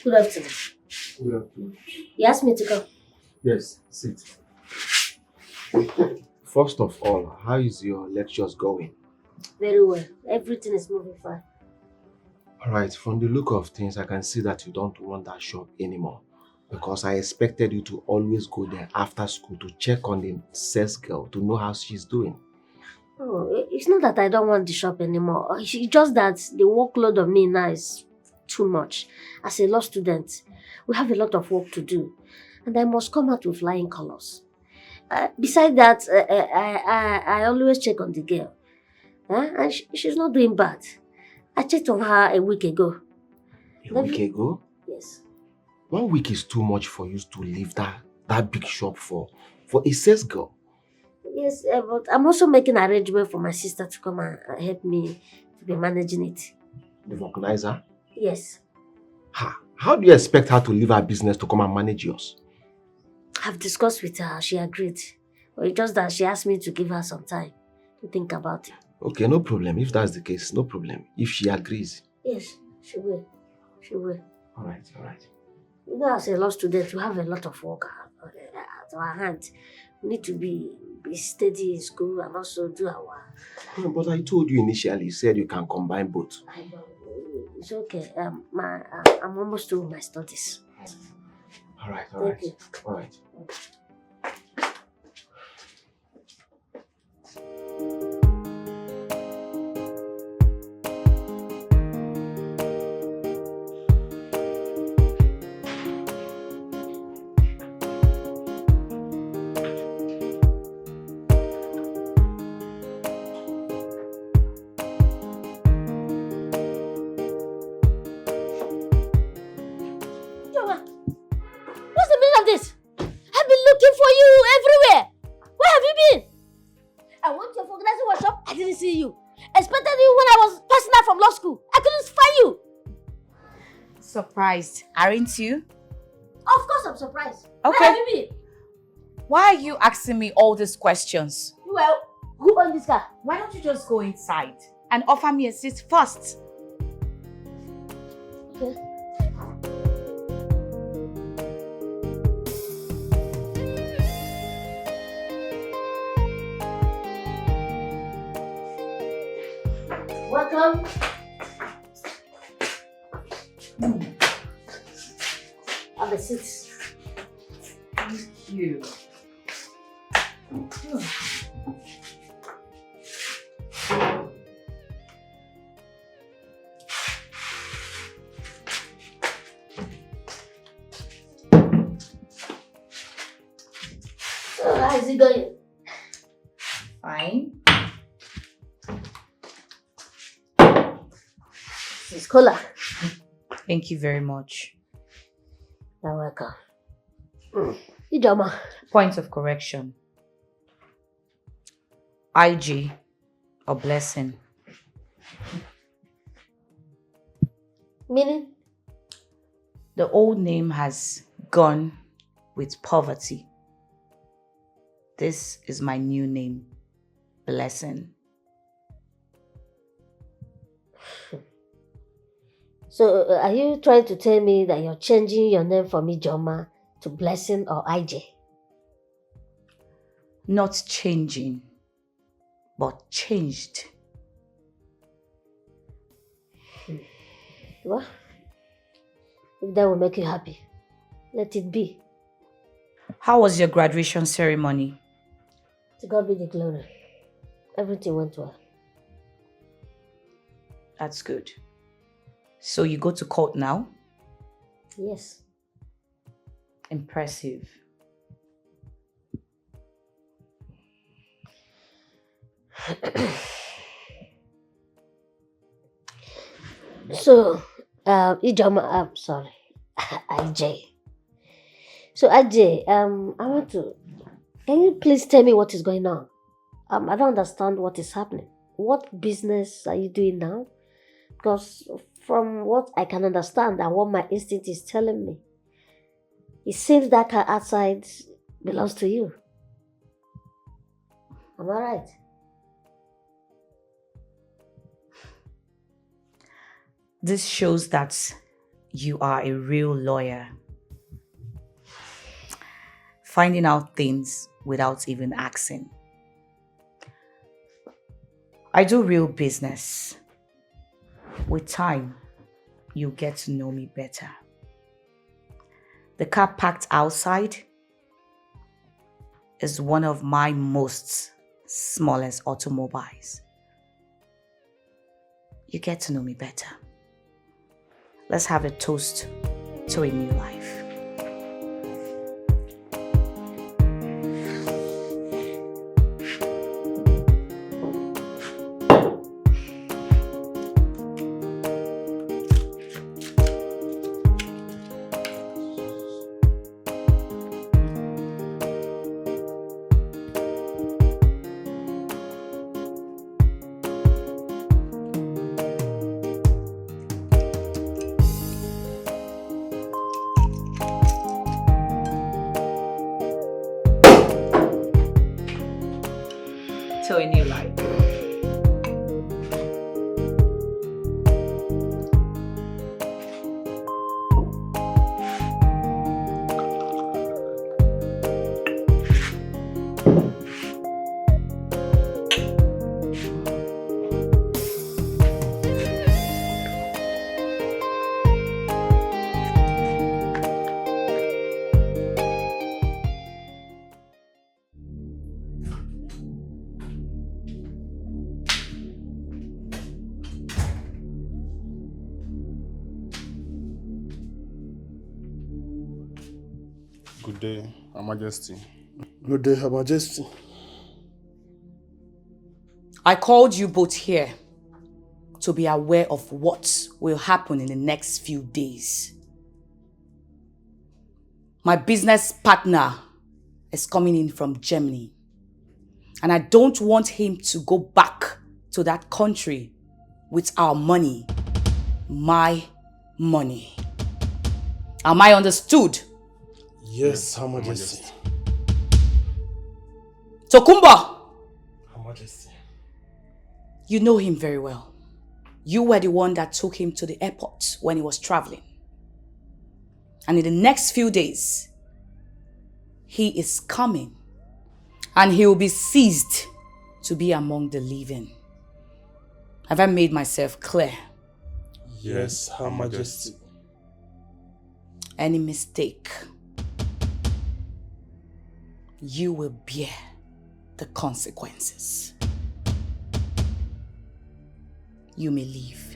Good afternoon. Good afternoon. You asked me to come. Yes, sit. First of all, how is your lectures going? Very well. Everything is moving fine. Alright, from the look of things, I can see that you don't run that shop anymore. Because I expected you to always go there after school to check on the sales girl to know how she's doing. Oh, it's not that I don't want the shop anymore. It's just that the workload on me now is too much. As a law student, we have a lot of work to do. And I must come out with flying colors. Besides that, I always check on the girl. And she's not doing bad. I checked on her a week ago. A week ago? Yes. 1 week is too much for you to leave that big shop for a sales girl. Yes, but I'm also making arrangement for my sister to come and help me to be managing it. The organizer? Yes. How do you expect her to leave her business to come and manage yours? I've discussed with her. She agreed. But it's just that she asked me to give her some time to think about it. Okay, no problem. If that's the case, no problem. If she agrees. Yes, she will. She will. Alright. You know, as a law student, we have a lot of work at our hand. We need to be steady in school and also do our... But I told you initially, you said you can combine both. I know. It's okay. I'm almost through my studies. Alright. Thank you. Alright. What's the meaning of this? I've been looking for you everywhere. Where have you been? I went to your organizing workshop. I didn't see you. Expected you when I was passing out from law school. I couldn't find you. Surprised, aren't you? Of course I'm surprised. Okay. Where have you been? Why are you asking me all these questions? Well, who owned this car? Why don't you just go inside and offer me a seat first? Okay. Welcome. Have a seat. Thank you. So how is it going? Fine. This is cola. Thank you very much. You're welcome. Ijoma. Point of correction. IG or blessing. Meaning? The old name has gone with poverty. This is my new name, Blessing. So are you trying to tell me that you're changing your name from Ijoma to Blessing or IJ? Not changing, but changed. Well, if that will make you happy, let it be. How was your graduation ceremony? To God be the glory. Everything went well. That's good. So you go to court now? Yes. Impressive. So, Ijoma, I'm sorry, IJ. So, IJ, I want to, can you please tell me what is going on? I don't understand what is happening. What business are you doing now? Because from what I can understand and what my instinct is telling me, it seems that car outside belongs to you. Am I right? This shows that You are a real lawyer. Finding out things without even asking. I do real business. With time, you get to know me better. The car parked outside is one of my most smallest automobiles. You get to know me better. Let's have a toast to a new life. To a new life. Good day, Her Majesty. Good day, Her Majesty. I called you both here to be aware of what will happen in the next few days. My business partner is coming in from Germany, and I don't want him to go back to that country with our money. My money. Am I understood? Yes, Her Majesty. Tokumba! Her Majesty. You know him very well. You were the one that took him to the airport when he was traveling. And in the next few days, he is coming and he will be seized to be among the living. Have I made myself clear? Yes, Her Majesty. Any mistake, you will bear the consequences. You may leave.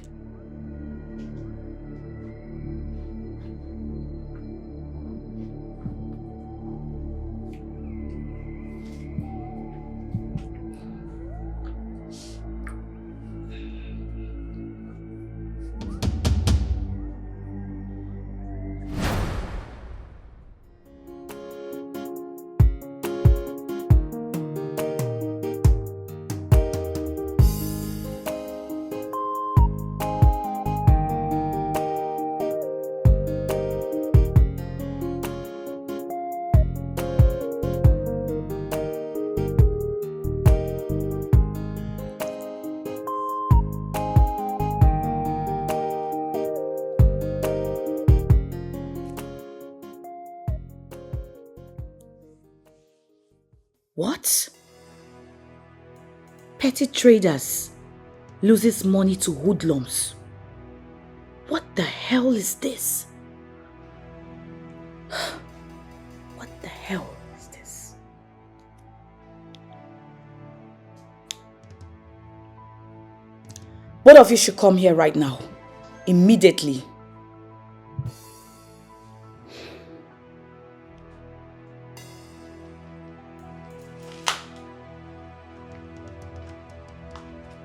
What? Petty traders loses money to hoodlums. What the hell is this? What the hell is this? Both of you should come here right now. Immediately.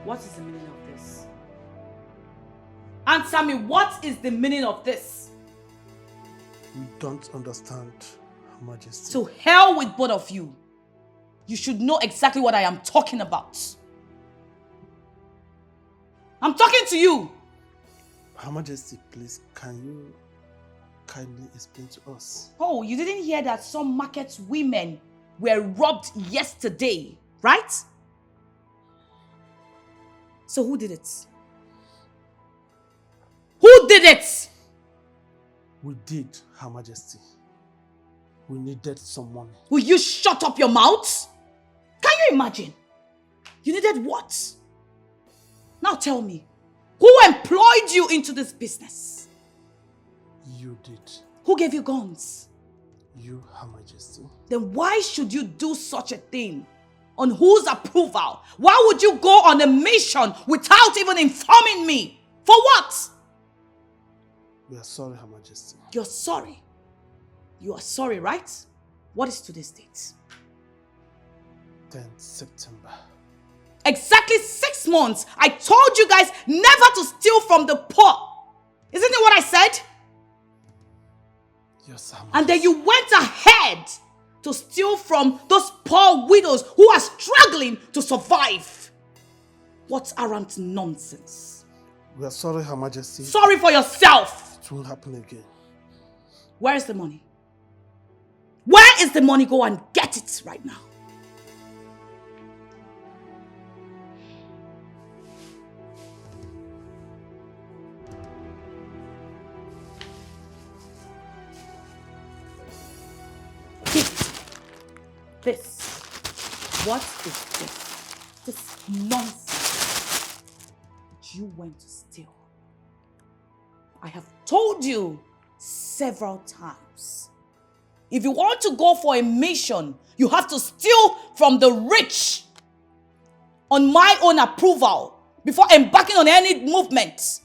What is the meaning of this? Answer me, what is the meaning of this? We don't understand, Her Majesty. To hell with both of you. You should know exactly what I am talking about. I'm talking to you. Her Majesty, please, can you kindly explain to us? Oh, you didn't hear that some market women were robbed yesterday, right? So who did it? Who did it? We did, Her Majesty. We needed some money. Will you shut up your mouth? Can you imagine? You needed what? Now tell me, who employed you into this business? You did. Who gave you guns? You, Her Majesty. Then why should you do such a thing? On whose approval? Why would you go on a mission without even informing me? For what? We are sorry, Her Majesty. You're sorry. You are sorry, right? What is today's date? 10th September. Exactly 6 months. I told you guys never to steal from the poor. Isn't it what I said? Yes, Her Majesty. And then you went ahead to steal from those poor widows who are struggling to survive. What arrant nonsense. We are sorry, Her Majesty. Sorry for yourself. It won't happen again. Where is the money? Where is the money? Go and get it right now. This. What is this? This nonsense that you went to steal. I have told you several times. If you want to go for a mission, you have to steal from the rich on my own approval before embarking on any movement.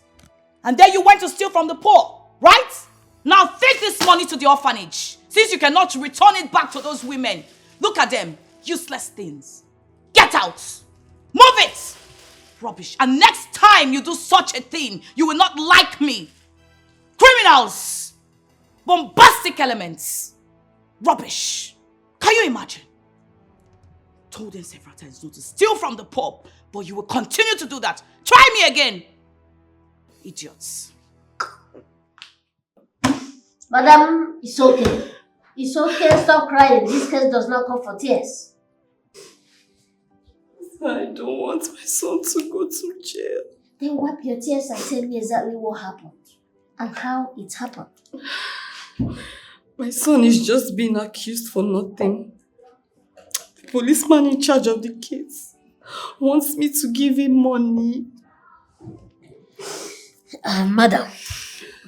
And then you went to steal from the poor, right? Now take this money to the orphanage, since you cannot return it back to those women. Look at them, useless things. Get out. Move it. Rubbish. And next time you do such a thing, you will not like me. Criminals. Bombastic elements. Rubbish. Can you imagine? Told them several times not to steal from the poor, but you will continue to do that. Try me again. Idiots. Madam, it's okay. It's okay, stop crying. This case does not call for tears. I don't want my son to go to jail. Then wipe your tears and tell me exactly what happened and how it happened. My son is just being accused for nothing. The policeman in charge of the case wants me to give him money. Madam,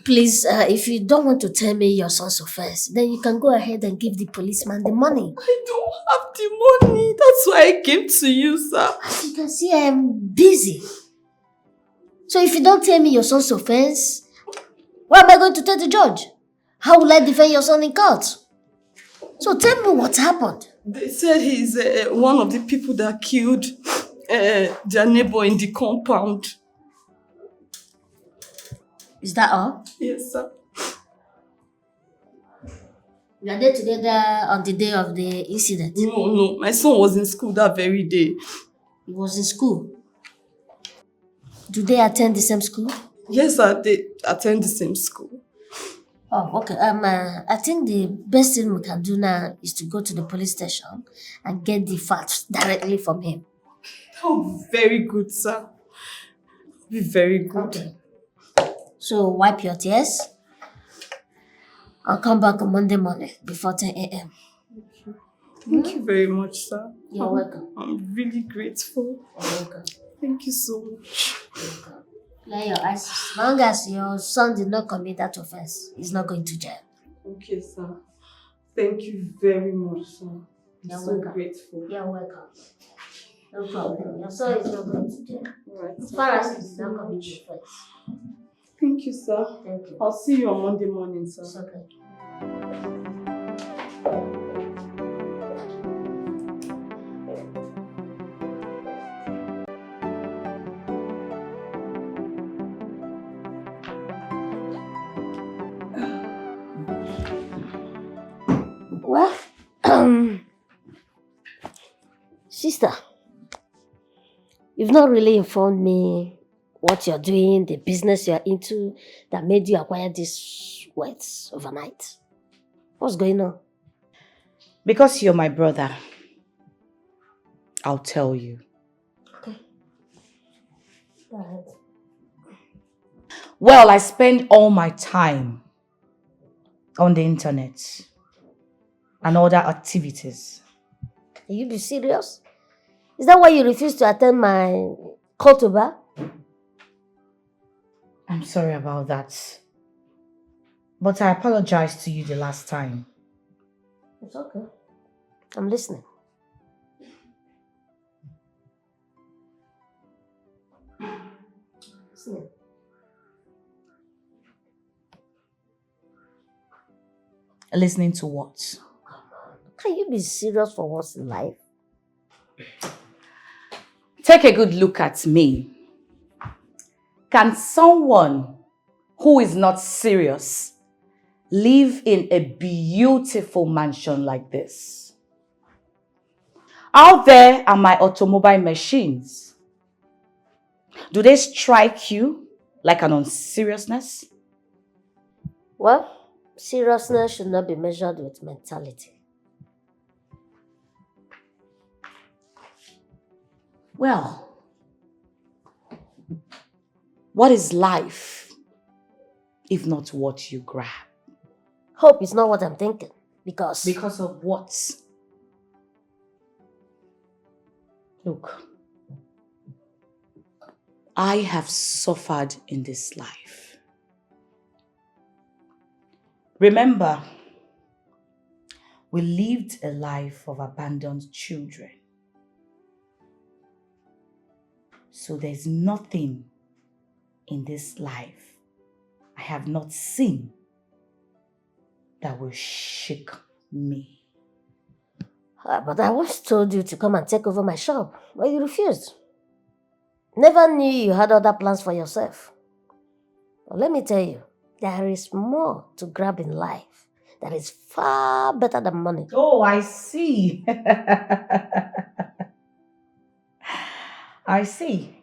please, if you don't want to tell me your son's offense, then you can go ahead and give the policeman the money. I don't have the money. That's why I came to you, sir. As you can see, I am busy. So if you don't tell me your son's offense, what am I going to tell the judge? How will I defend your son in court? So tell me what happened. They said he's one of the people that killed their neighbor in the compound. Is that all? Yes, sir. You are there together on the day of the incident? No. My son was in school that very day. He was in school. Do they attend the same school? Yes, sir. They attend the same school. Oh, okay. I think the best thing we can do now is to go to the police station and get the facts directly from him. That would be very good, sir. Be very good. Okay. So wipe your tears. I'll come back on Monday morning before 10 a.m. Thank you very much, sir. You're welcome. I'm really grateful. You're welcome. Thank you so much. You're welcome. Clear your eyes. As long as your son did not commit that offense, he's not going to jail. Okay, sir. Thank you very much, sir. I'm You're so welcome. grateful. You're welcome. No problem. Your son is not going to jail. Alright, As sir. far as Thank he you did so not commit much. the offense. Thank you, sir. Thank you. I'll see you on Monday morning, sir. It's okay. Well, sister, you've not really informed me what you're doing, the business you're into that made you acquire these words overnight. What's going on? Because you're my brother, I'll tell you. Okay. Go ahead. Well, I spend all my time on the internet and other activities. Can you be serious? Is that why you refuse to attend my call to bar? I'm sorry about that. But I apologized to you the last time. It's okay. I'm listening. Listening. Listening to what? Can you be serious for once in life? Take a good look at me. Can someone who is not serious live in a beautiful mansion like this? Out there are my automobile machines. Do they strike you like an unseriousness? Well, seriousness should not be measured with mentality. Well, what is life if not what you grab? Hope is not what I'm thinking. Because Because of what? Look, I have suffered in this life. Remember, we lived a life of abandoned children. So there's nothing in this life I have not seen that will shake me. But I once told you to come and take over my shop, but you refused. Never knew you had other plans for yourself. But let me tell you, there is more to grab in life that is far better than money. Oh, I see. I see.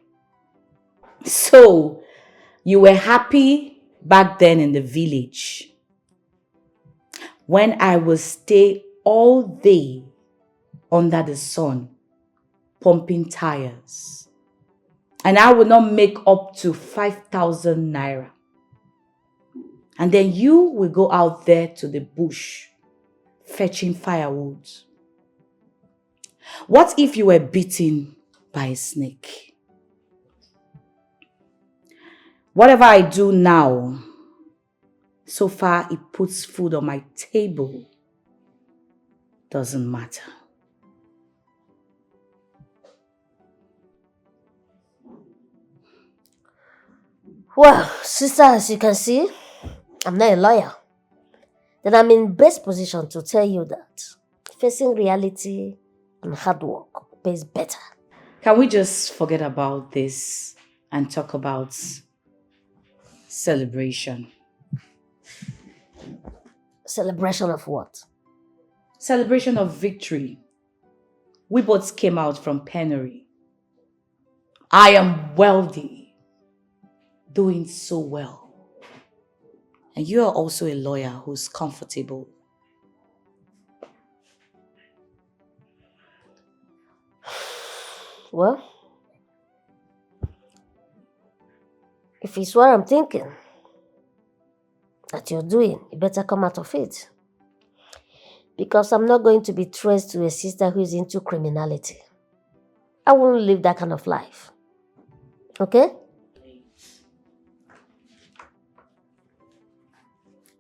So, you were happy back then in the village when I would stay all day under the sun pumping tires, and I would not make up to 5,000 naira. And then you will go out there to the bush fetching firewood. What if you were bitten by a snake? Whatever I do now, so far it puts food on my table, doesn't matter. Well, sister, as you can see, I'm not a lawyer. Then I'm in best position to tell you that facing reality and hard work pays better. Can we just forget about this and talk about celebration? Celebration of what? Celebration of victory. We both came out from penury. I am wealthy, doing so well. And you are also a lawyer who's comfortable. Well, if it's what I'm thinking that you're doing, you better come out of it. Because I'm not going to be traced to a sister who is into criminality. I won't live that kind of life. Okay?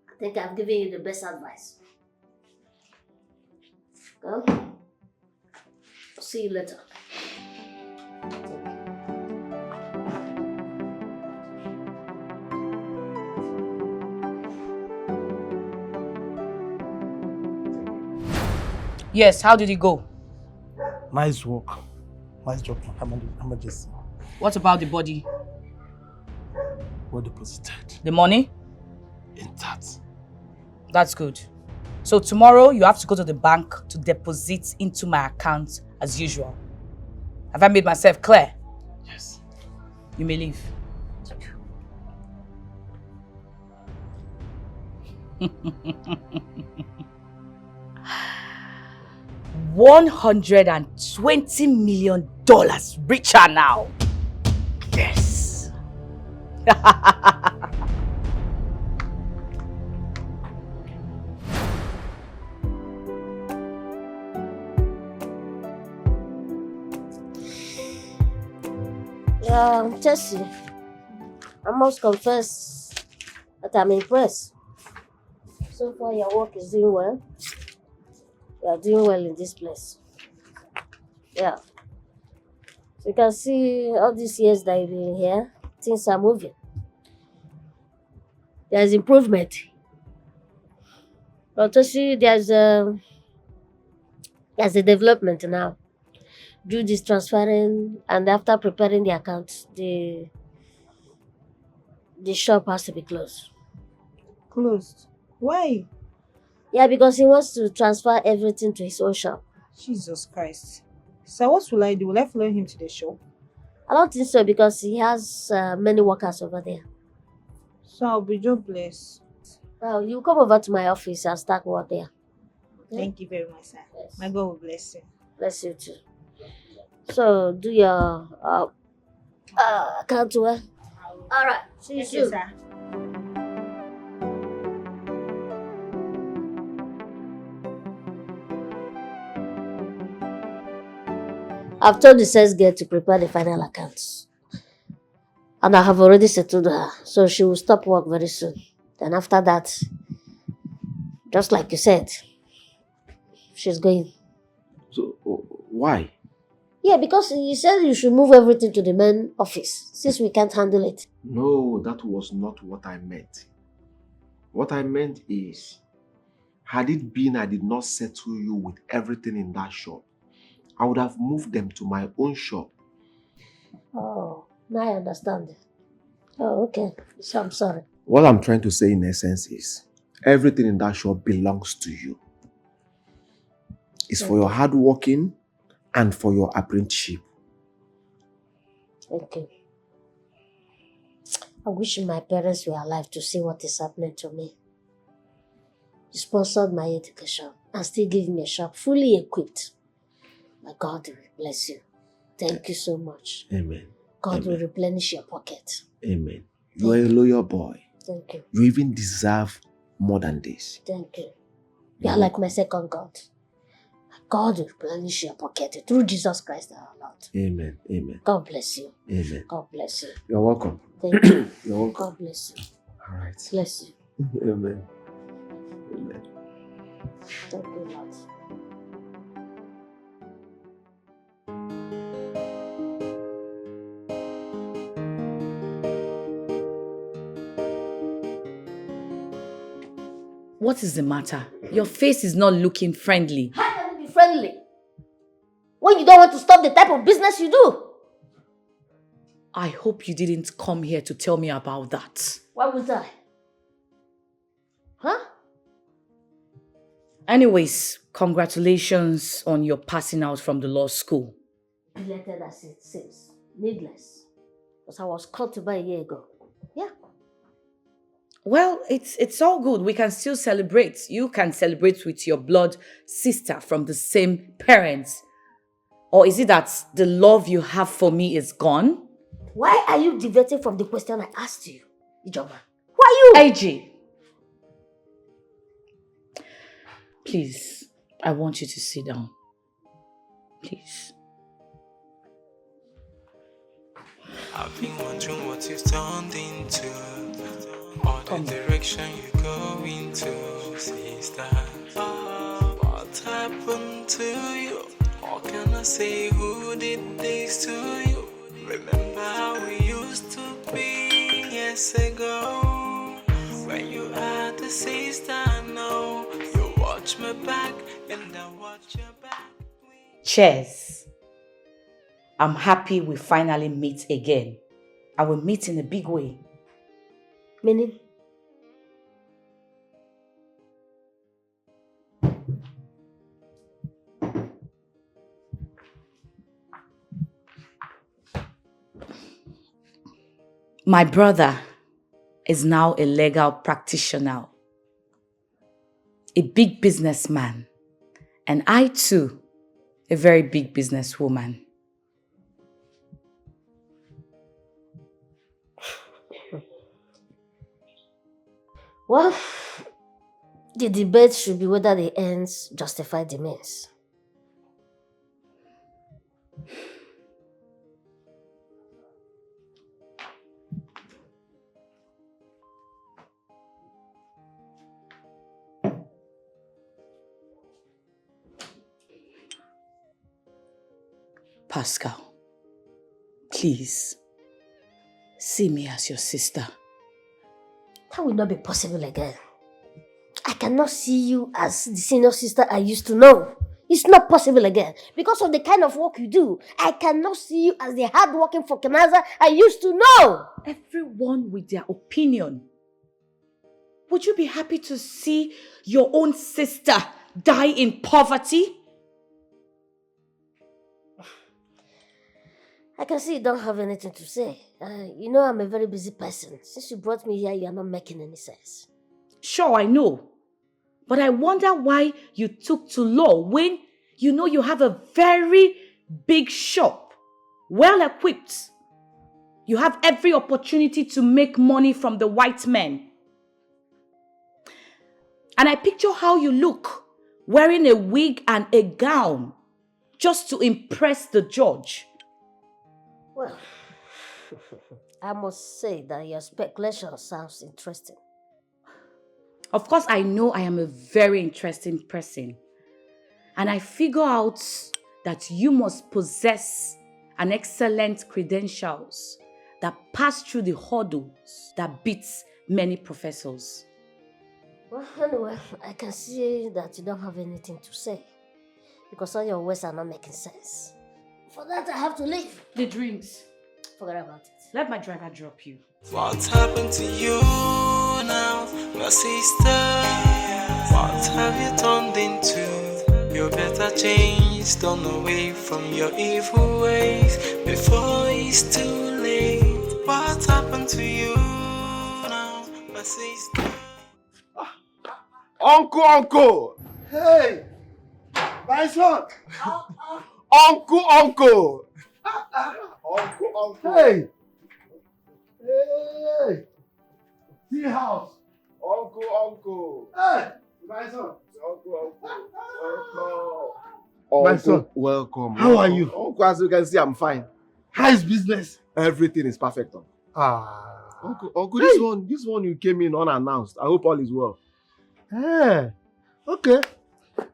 I think I've given you the best advice. Well, see you later. Yes, how did it go? Nice work. Nice job, Her Majesty. What about the body? Well deposited. The money? Intact. That's good. So tomorrow you have to go to the bank to deposit into my account as usual. Have I made myself clear? Yes. You may leave. 120 million dollars richer now. Yes. Tessie, I must confess that I'm impressed. So far, your work is doing well. You are doing well in this place. Yeah. So you can see all these years that you've been here, things are moving. There's improvement. But to see there's a development now. Do this transferring and after preparing the account, the shop has to be closed. Closed. Why? Yeah, because he wants to transfer everything to his own shop. Jesus Christ. So what will I do? Will I follow him to the shop? I don't think so because he has many workers over there. So I'll be jobless. Well, you come over to my office and start work there. Okay? Thank you very much, sir. Yes. My God will bless you. Bless you too. So do your account well. All right. See you Thank you, soon. sir. I've told the sales girl to prepare the final accounts. And I have already settled her, so she will stop work very soon. Then after that, just like you said, she's going. So, why? Yeah, because you said you should move everything to the main office, since we can't handle it. No, that was not what I meant. What I meant is, had it been I did not settle you with everything in that shop, I would have moved them to my own shop. Oh, now I understand. Oh, okay. So I'm sorry. What I'm trying to say in essence is, everything in that shop belongs to you. It's for your hard working and for your apprenticeship. Thank you. I wish my parents were alive to see what is happening to me. You sponsored my education and still give me a shop fully equipped. My God will bless you. Thank you so much. Amen. God Amen. will replenish your pocket. Amen. You are a loyal boy. Thank you. You even deserve more than this. Thank you. You are like my second God. God will replenish your pocket through Jesus Christ our Lord. Amen. Amen. God bless you. Amen. God bless you. You're welcome. Thank you. You're welcome. God bless you. All right. Bless you. Amen. Amen. Thank you, Lord. What is the matter? Your face is not looking friendly. How can you be friendly when you don't want to stop the type of business you do? I hope you didn't come here to tell me about that. Why would I? Huh? Anyways, congratulations on your passing out from the law school. Belated as it seems. Needless. Because I was caught about a year ago. Yeah. Well, it's all good. We can still celebrate. You can celebrate with your blood sister from the same parents. Or is it that the love you have for me is gone? Why are you diverting from the question I asked you, Ijoma? Why you? AJ. Please, I want you to sit down. Please. I've been wondering what you've turned into, or the direction you're going to, sister. What happened to you? What can I say? Who did this to you? Remember how we used to be years ago? When you had a sister, now you watch my back and I watch your back. Cheers. I'm happy we finally meet again. I will meet in a big way. Meaning? My brother is now a legal practitioner, a big businessman, and I too, a very big businesswoman. Well, the debate should be whether the ends justify the means. Pascal, please, see me as your sister. That will not be possible again. I cannot see you as the senior sister I used to know. It's not possible again. Because of the kind of work you do, I cannot see you as the hard-working Fokinaza I used to know. Everyone with their opinion. Would you be happy to see your own sister die in poverty? I can see you don't have anything to say. You know I'm a very busy person. Since you brought me here, you are not making any sense. Sure, I know. But I wonder why you took to law when you know you have a very big shop, well equipped. You have every opportunity to make money from the white men. And I picture how you look, wearing a wig and a gown, just to impress the judge. Well, I must say that your speculation sounds interesting. Of course, I know I am a very interesting person. And I figure out that you must possess an excellent credentials that pass through the hurdles that beats many professors. Well, anyway, I can see that you don't have anything to say. Because all your words are not making sense. For that, I have to leave. The drinks. Forget about it. Let my driver drop you. What's happened to you now, my sister? What have you turned into? You better change, turn away from your evil ways before it's too late. What happened to you now, my sister? Uncle! Hey! My son! Uncle! Uncle! Hey! Hey! Tea house! Uncle! Hey! My son! Uncle! My son. Welcome. How are you? Uncle, as you can see, I'm fine. How is business? Everything is perfect. Uncle, this one you came in unannounced. I hope all is well. Hey! Okay.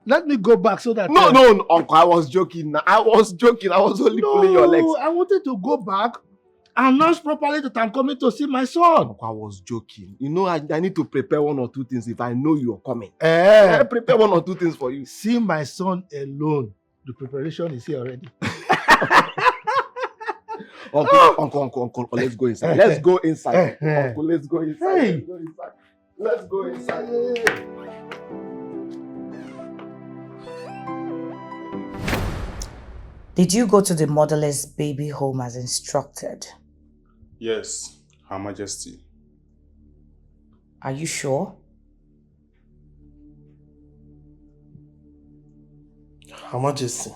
Let me go back so that... No, Uncle, I was joking. I was only pulling your legs. I wanted to go back and announce properly that I'm coming to see my son. Uncle, I was joking. You know, I need to prepare one or two things if I know you're coming. I prepare one or two things for you. See my son alone. The preparation is here already. Uncle, let's go inside. Let's go inside. Uncle, let's go inside. Hey. Let's go inside. Did you go to the motherless baby home as instructed? Yes, Her Majesty. Are you sure? Her Majesty,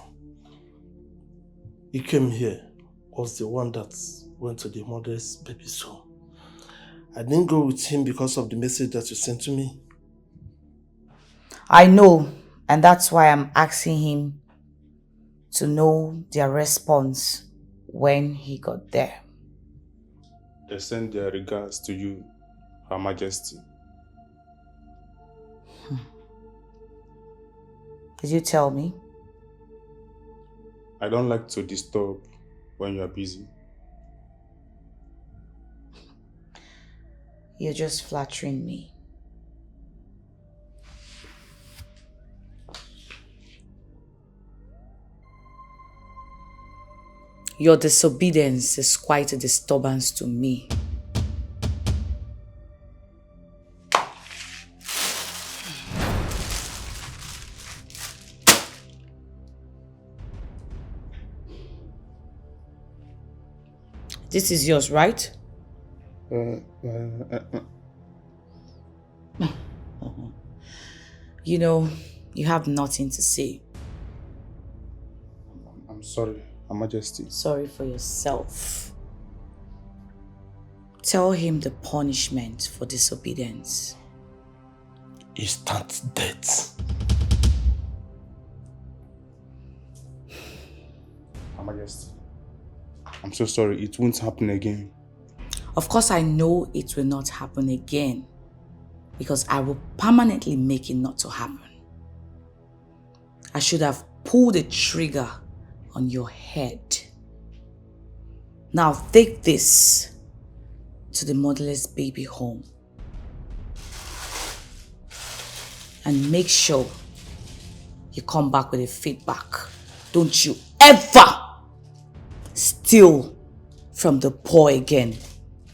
he came here was the one that went to the mother's baby's home. I didn't go with him because of the message that you sent to me. I know, and that's why I'm asking him to know their response when he got there. They send their regards to you, Her Majesty. Did you tell me? I don't like to disturb when you are busy. You're just flattering me. Your disobedience is quite a disturbance to me. This is yours, right? You know, you have nothing to say. I'm sorry, Her Majesty. Sorry for yourself. Tell him the punishment for disobedience. Instant death. Her Majesty, I'm so sorry. It won't happen again. Of course, I know it will not happen again because I will permanently make it not to happen. I should have pulled the trigger on your head. Now take this to the motherless baby home and make sure you come back with a feedback. Don't you ever steal from the poor again.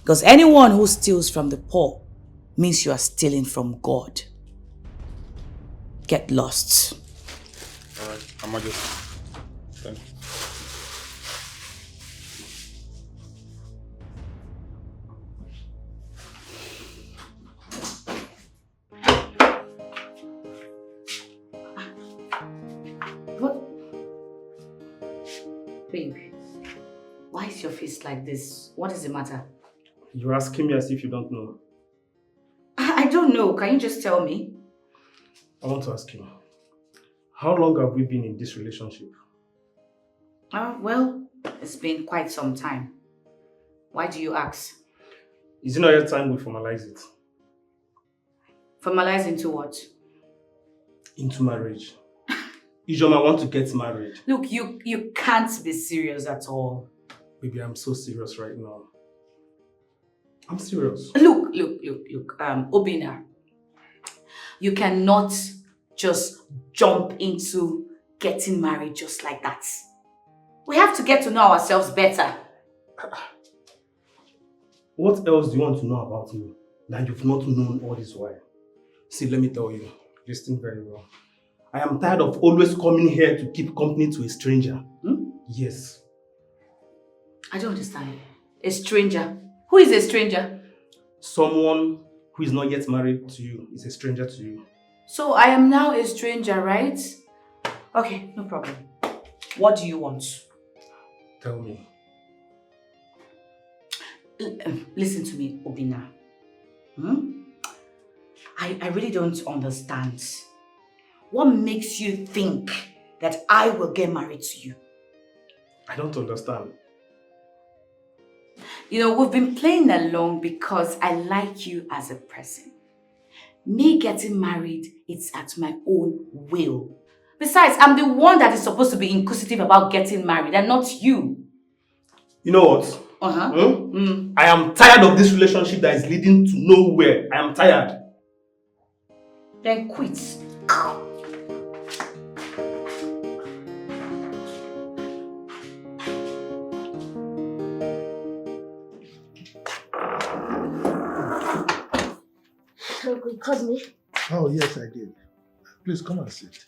Because anyone who steals from the poor means you are stealing from God. Get lost. Alright, Her Majesty. Thank you. What? Babe, why is your face like this? What is the matter? You're asking me as if you don't know. I don't know. Can you just tell me? I want to ask you, how long have we been in this relationship? Well, it's been quite some time. Why do you ask? Is it not yet time we formalize it? Formalize into what? Into marriage. Ijoma want to get married. Look, you can't be serious at all. Baby, I'm so serious right now. I'm serious. Look, Obina. You cannot just jump into getting married just like that. We have to get to know ourselves better. What else do you want to know about me that you've not known all this while? See, let me tell you, listen very well. I am tired of always coming here to keep company to a stranger. Yes. I don't understand. A stranger? Who is a stranger? Someone who is not yet married to you is a stranger to you. So I am now a stranger, right? Okay, no problem. What do you want? Tell me. Listen to me, Obina. I really don't understand. What makes you think that I will get married to you? I don't understand. You know, we've been playing along because I like you as a person. Me getting married, it's at my own will. Besides, I'm the one that is supposed to be inquisitive about getting married and not you. You know what? I am tired of this relationship that is leading to nowhere. I am tired. Then quit. You called me? Oh, yes, I did. Please come and sit.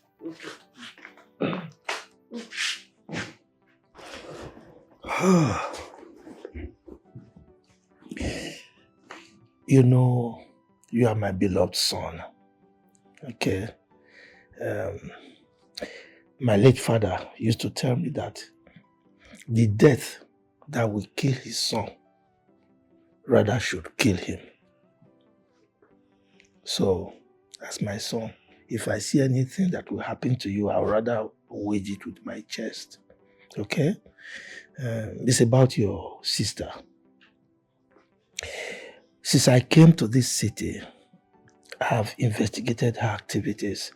You know, you are my beloved son. Okay? My late father used to tell me that the death that will kill his son rather should kill him. So, as my son, if I see anything that will happen to you, I'll rather wage it with my chest. Okay? It's about your sister. Since I came to this city, I have investigated her activities,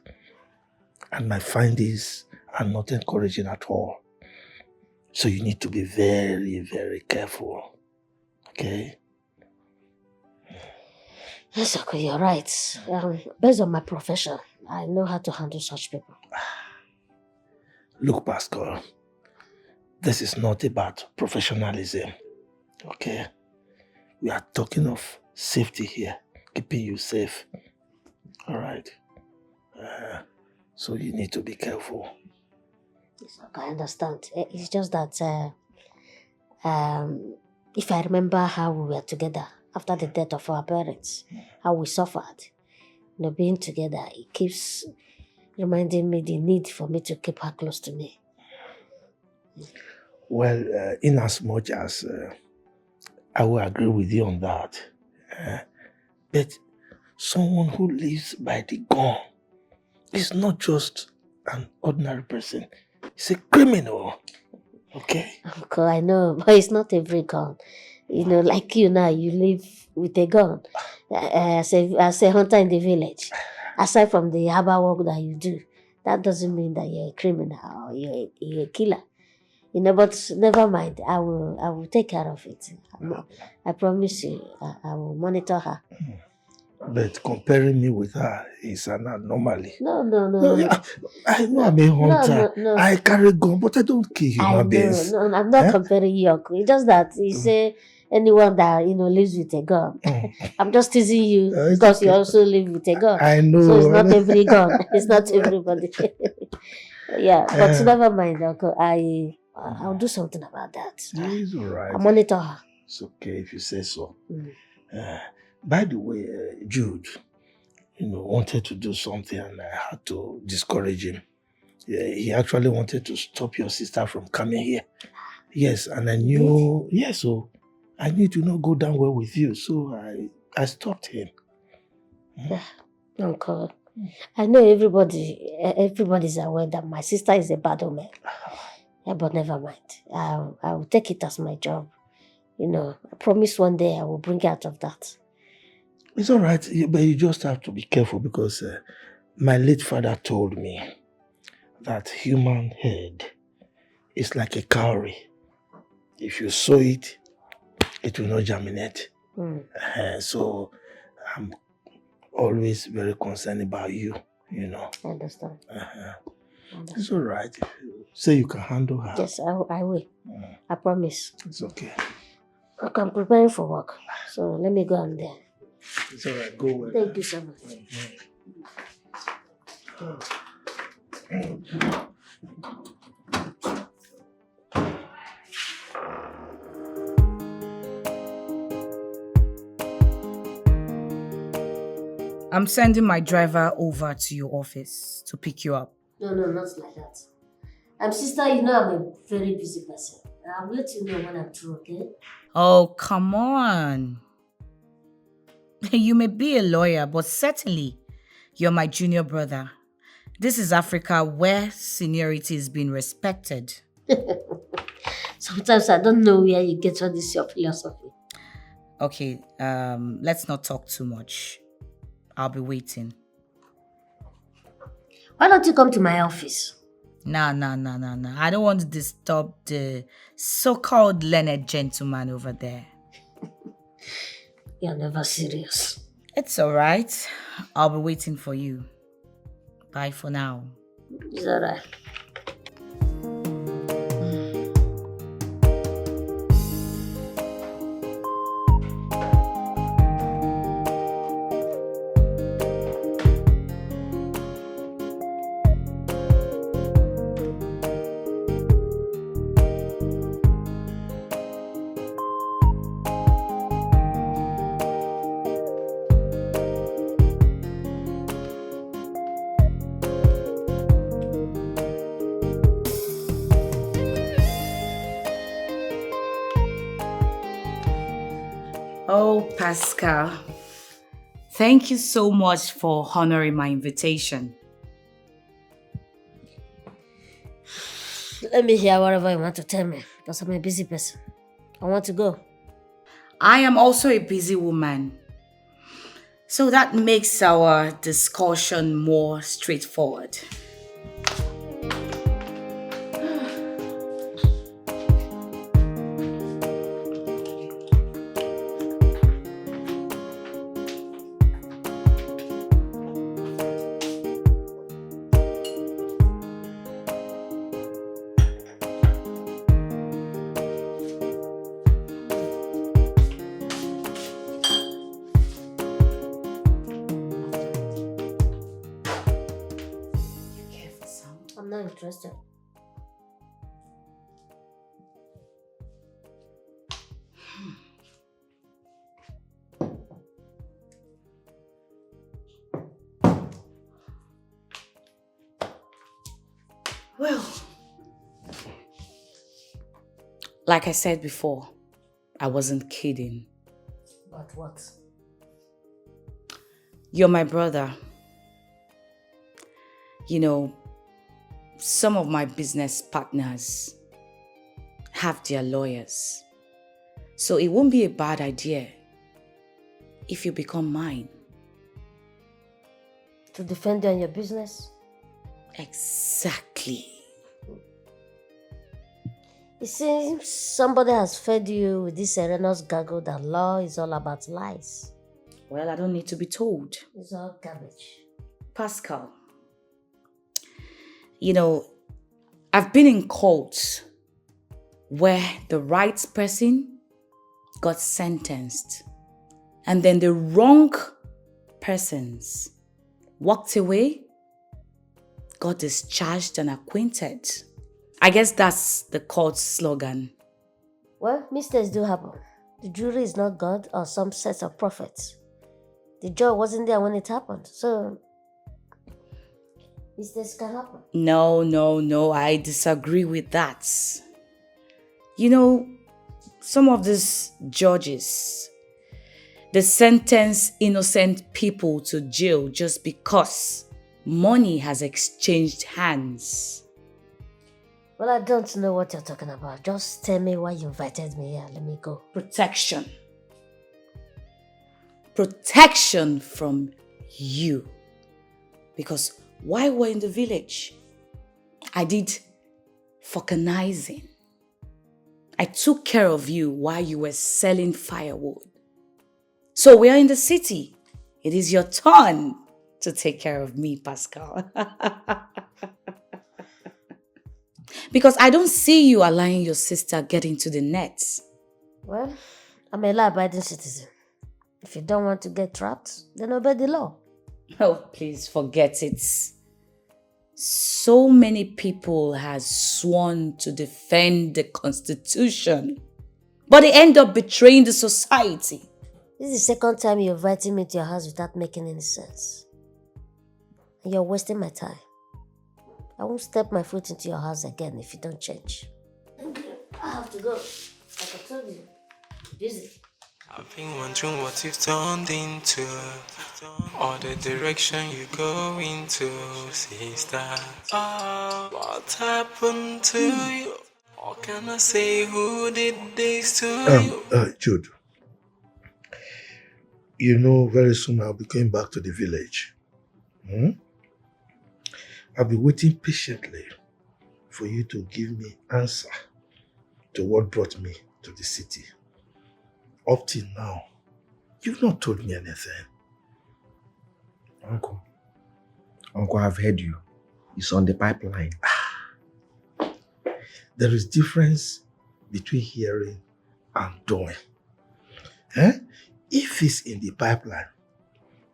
and my findings are not encouraging at all. So you need to be very, very careful. Okay? Yes, okay, you're right. Based on my profession, I know how to handle such people. Look, Pascal, this is not about professionalism. Okay? We are talking of safety here, keeping you safe. All right? So you need to be careful. Yes, okay, I understand. It's just that if I remember how we were together after the death of our parents, how we suffered, being together, it keeps reminding me the need for me to keep her close to me. Well, in as much as I will agree with you on that, but someone who lives by the gun is not just an ordinary person. It's a criminal. Okay? Uncle, I know, but it's not every gun. Like you now, you live with a gun. As a hunter in the village. Aside from the harbor work that you do, that doesn't mean that you're a criminal or you're a killer. But never mind. I will take care of it. I promise you. I will monitor her. But comparing me with her is an anomaly. No. Yeah, I know I'm a hunter. No. I carry gun, but I don't kill human beings. No, I'm not comparing you, uncle. It's just that you say anyone that lives with a gun. I'm just teasing you because you also live with a gun. I know. So it's not every gun. It's not everybody. Yeah, but never mind, uncle. I'll do something about that. It's all right. I'll monitor her. It's okay if you say so. By the way, Jude, wanted to do something and I had to discourage him. Yeah, he actually wanted to stop your sister from coming here. Yes, and I knew, so I knew to not go down well with you, so I stopped him. Uncle, I know everybody's aware that my sister is a bad woman. But never mind. I will take it as my job. I promise one day I will bring her out of that. It's all right, but you just have to be careful because my late father told me that human head is like a cowrie. If you sow it, it will not germinate. So I'm always very concerned about you, I understand. It's all right. If you say you can handle her. Yes, I will. I promise. It's okay. Okay, I'm preparing for work. So let me go on there. It's all right. Go well. Thank you so much. I'm sending my driver over to your office to pick you up. No, not like that. Sister, I'm a very busy person. I'll let you know when I'm through, okay? Oh, come on. You may be a lawyer, but certainly you're my junior brother. This is Africa where seniority is being respected. Sometimes I don't know where you get all this your philosophy. Okay, let's not talk too much. I'll be waiting. Why don't you come to my office? Nah. I don't want to disturb the so-called learned gentleman over there. You're never serious. It's all right. I'll be waiting for you. Bye for now. It's all right. Oh, Pascal. Thank you so much for honoring my invitation. Let me hear whatever you want to tell me, because I'm a busy person. I want to go. I am also a busy woman. So that makes our discussion more straightforward. I'm not interested. Well, like I said before, I wasn't kidding. But what? You're my brother. You know, some of my business partners have their lawyers. So it won't be a bad idea if you become mine. To defend you and your business? Exactly. It seems somebody has fed you with this serenous gaggle that law is all about lies. Well, I don't need to be told. It's all garbage. Pascal, you know, I've been in courts where the right person got sentenced and then the wrong persons walked away, got discharged and acquitted. I guess that's the court's slogan. Well, mistakes do happen. The jury is not God or some set of prophets. The judge wasn't there when it happened, so mistakes can happen. No, I disagree with that. You know, some of these judges, they sentence innocent people to jail just because money has exchanged hands. Well, I don't know what you're talking about. Just tell me why you invited me here. Let me go. Protection. Protection from you. Because while we're in the village, I did vulcanizing. I took care of you while you were selling firewood. So we are in the city. It is your turn to take care of me, Pascal. Because I don't see you allowing your sister get into the nets. Well, I'm a law-abiding citizen. If you don't want to get trapped, then obey the law. Oh, please forget it. So many people have sworn to defend the Constitution, but they end up betraying the society. This is the second time you're inviting me to your house without making any sense. And you're wasting my time. I won't step my foot into your house again if you don't change. I have to go. Like I told you, busy. I've been wondering what you've turned into, or the direction you go into, sister. What happened to you? Or can I say who did this to you? Jude, you know very soon I'll be going back to the village. I'll be waiting patiently for you to give me answer to what brought me to the city. Up till now, you've not told me anything. Uncle, I've heard you. It's on the pipeline. There is difference between hearing and doing. If it's in the pipeline,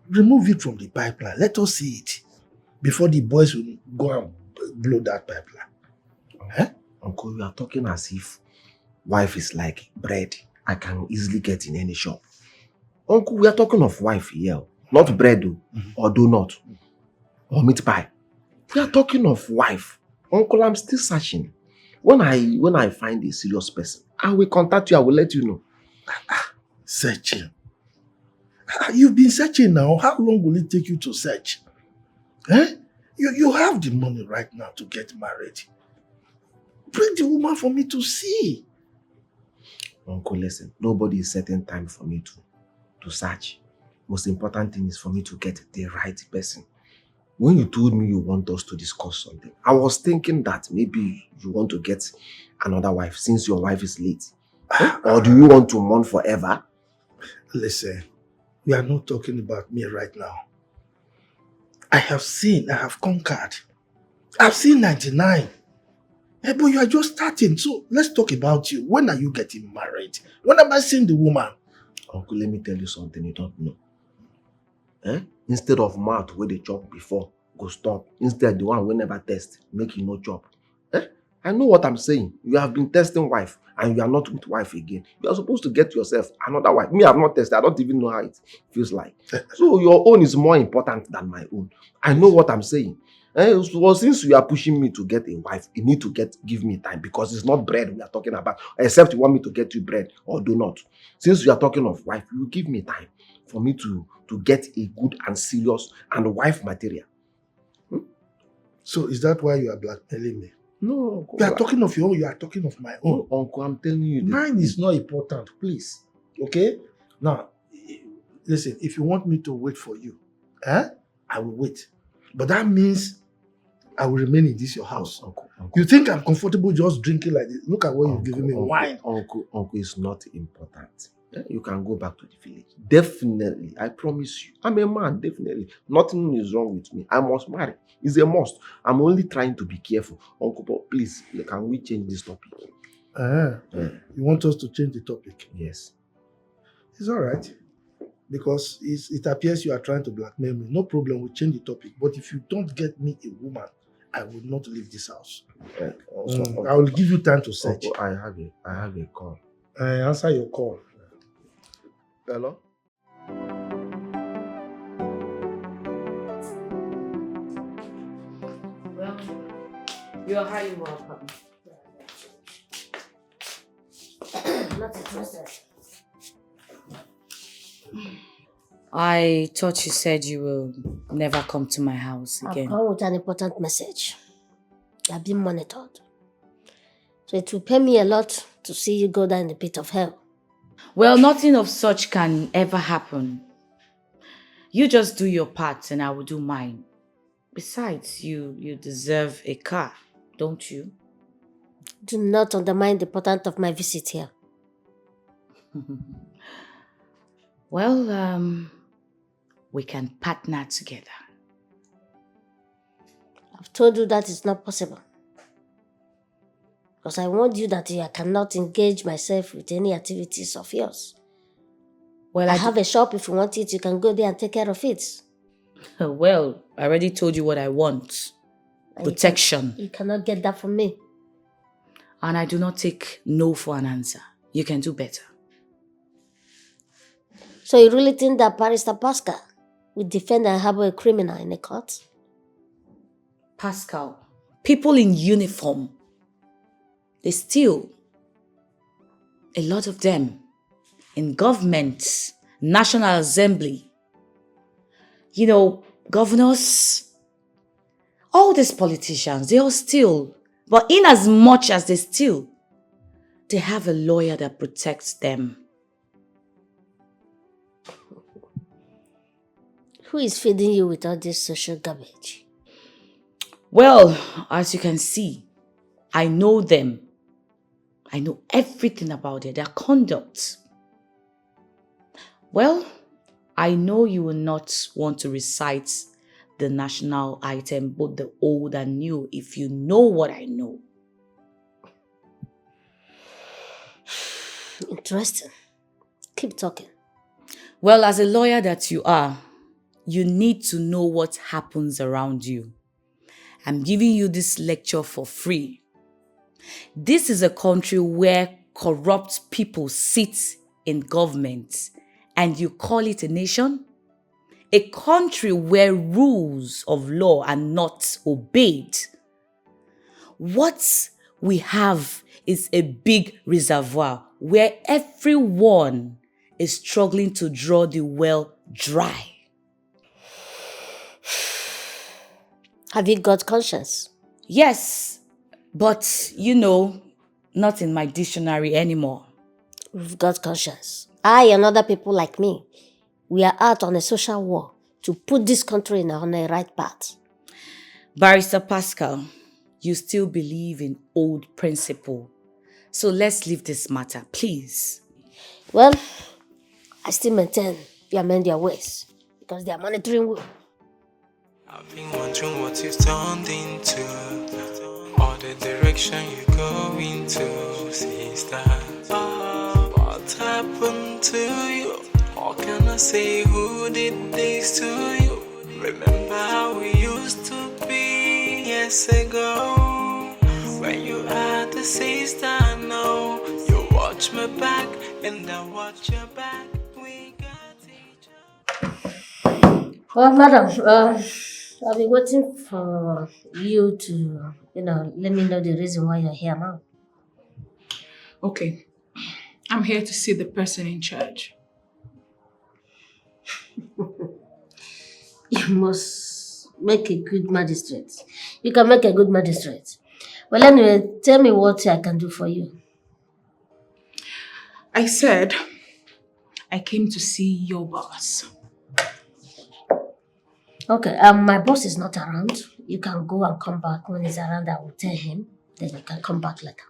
remove it from the pipeline. Let us see it before the boys will go and blow that pipeline. Uncle, you are talking as if wife is like bread I can easily get in any shop. Uncle, we are talking of wife here. Not bread or donut or meat pie. We are talking of wife. Uncle, I'm still searching. When I find a serious person, I will contact you. I will let you know. Searching. You've been searching now. How long will it take you to search? You have the money right now to get married. Bring the woman for me to see. Uncle, listen. Nobody is setting time for me to search. Most important thing is for me to get the right person. When you told me you want us to discuss something, I was thinking that maybe you want to get another wife since your wife is late. Or do you want to mourn forever? Listen, we are not talking about me right now. I have conquered. I've seen 99. But you are just starting, so let's talk about you. When are you getting married? When am I seeing the woman? Uncle, let me tell you something you don't know. Instead of mouth where they chop before, go stop. Instead, the one we never test, make you no chop. I know what I'm saying. You have been testing wife and you are not with wife again. You are supposed to get yourself another wife. Me, I have not tested. I don't even know how it feels like. So your own is more important than my own. I know what I'm saying. Well, since you are pushing me to get a wife, you need to give me time because it's not bread we are talking about. Except you want me to get you bread or donut. Since you are talking of wife, you give me time for me to get a good and serious and wife material. So is that why you are blackmailing me? No, Uncle. You are talking of your own, you are talking of my own. No, Uncle, I'm telling you. Mine is not important, please. Okay? Now, listen, if you want me to wait for you, I will wait. But that means I will remain in this your house. Uncle, You think I'm comfortable just drinking like this? Look at what you're giving me. Wine. Uncle is not important. You can go back to the village. Definitely. I promise you. I'm a man, definitely. Nothing is wrong with me. I must marry. It's a must. I'm only trying to be careful. Uncle, but please, can we change this topic? You want us to change the topic? Yes. It's all right. Because it appears you are trying to blackmail me. No problem, we'll change the topic. But if you don't get me a woman, I will not leave this house. I will give you time to search. I have a call. I answer your call. Hello? Well, you're highly welcome. Not interested. I thought you said you will never come to my house again. I've come with an important message. You are being monitored. So it will pay me a lot to see you go down in the pit of hell. Well, nothing of such can ever happen. You just do your part and I will do mine. Besides, you deserve a car, don't you? Do not undermine the importance of my visit here. Well, we can partner together. I've told you that is not possible. Because I warned you that I cannot engage myself with any activities of yours. Well, I have a shop. If you want it, you can go there and take care of it. Well, I already told you what I want. And Protection. You cannot get that from me. And I do not take no for an answer. You can do better. So you really think that Barrister Pascal will defend and harbor a criminal in a court? Pascal, people in uniform, they steal. A lot of them. In government, National Assembly. You know, governors, all these politicians, they all steal. But in as much as they steal, they have a lawyer that protects them. Who is feeding you with all this social garbage? Well, as you can see, I know them. I know everything about their conduct. Well, I know you will not want to recite the national item, both the old and new, if you know what I know. Interesting. Keep talking. Well, as a lawyer that you are, you need to know what happens around you. I'm giving you this lecture for free. This is a country where corrupt people sit in government, and you call it a nation? A country where rules of law are not obeyed. What we have is a big reservoir where everyone is struggling to draw the well dry. Have you got conscience? Yes, but you know, not in my dictionary anymore. We've got conscience. I and other people like me, we are out on a social war to put this country on a right path. Barrister Pascal, you still believe in old principle. So let's leave this matter, please. Well, I still maintain you amend your ways because they are monitoring you. I've been wondering what you've turned into, or the direction you go into, sister. What happened to you? How can I say who did this to you? Remember how we used to be years ago? When you had the sister, no. You watch my back and I watch your back. We got each other. Well, madam, I'll be waiting for you to, let me know the reason why you're here now. Okay. I'm here to see the person in charge. You must make a good magistrate. You can make a good magistrate. Well, anyway, tell me what I can do for you. I said I came to see your boss. Okay, my boss is not around. you can go and come back when he's around. I will tell him. Then you can come back later.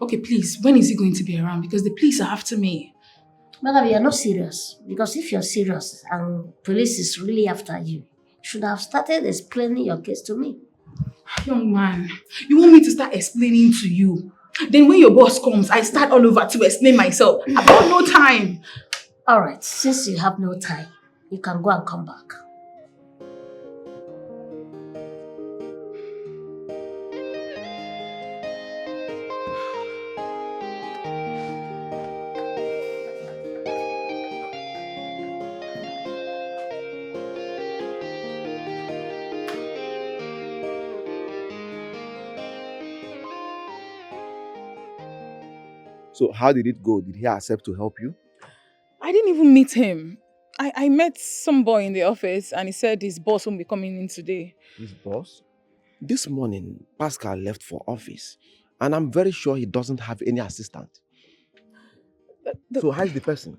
Okay, please, when is he going to be around? Because the police are after me. Madam, you're not serious. Because if you're serious and police is really after you, you should have started explaining your case to me. Young man, you want me to start explaining to you? Then when your boss comes, I start all over to explain myself. I've got no time. Alright, since you have no time, you can go and come back. So how did it go? Did he accept to help you? I didn't even meet him. I met some boy in the office and he said his boss won't be coming in today. His boss? This morning, Pascal left for office. And I'm very sure he doesn't have any assistant. So how's the person?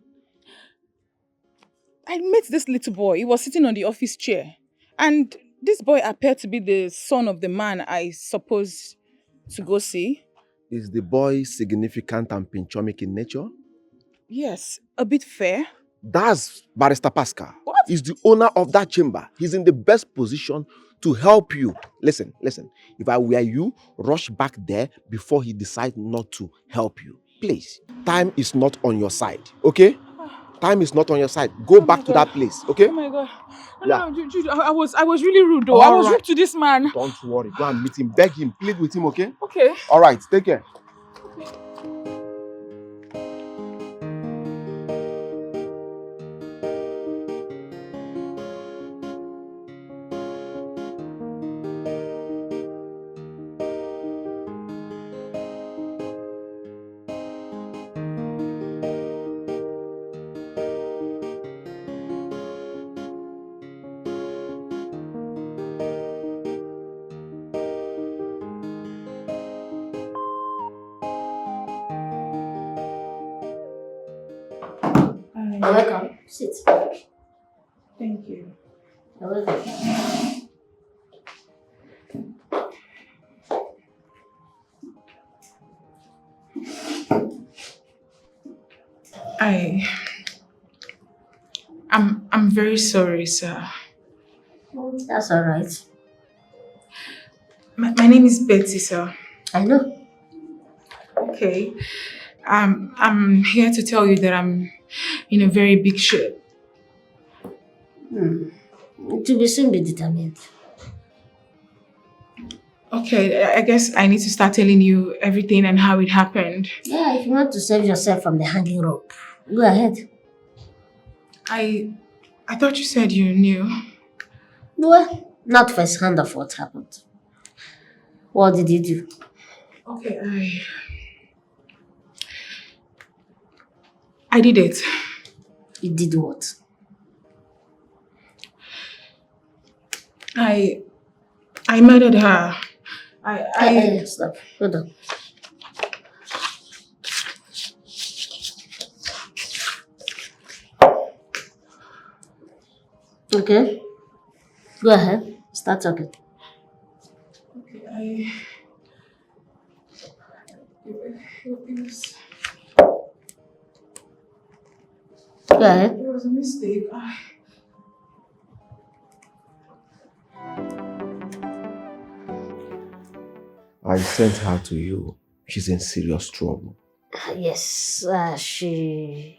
I met this little boy. He was sitting on the office chair. And this boy appeared to be the son of the man I supposed to go see. Is the boy significant and pinchomic in nature? Yes, a bit fair. That's Barrister Pascal. What? He's the owner of that chamber. He's in the best position to help you. Listen. If I were you, rush back there before he decides not to help you. Please. Time is not on your side, okay? Time is not on your side. Go back to that place, okay? Oh my God. Yeah. No, Jude, I was really rude though. All I was right. rude to this man. Don't worry. Go and meet him. Beg him. Plead with him, okay? Okay. All right. Take care. You're welcome. Sit. Thank you. You're welcome. I'm very sorry, sir. That's all right. My name is Betty, sir. I know. Okay. I'm here to tell you that I'm in a very big shit. To be soon be determined. Okay, I guess I need to start telling you everything and how it happened. Yeah, if you want to save yourself from the hanging rope, go ahead. I thought you said you knew. Well, not first hand of what happened. What did you do? Okay, I did it. You did what? I murdered her. Stop. Hold on. Okay. Go ahead. Start talking. Okay, Go ahead. It was a mistake. I sent her to you. She's in serious trouble. Yes, she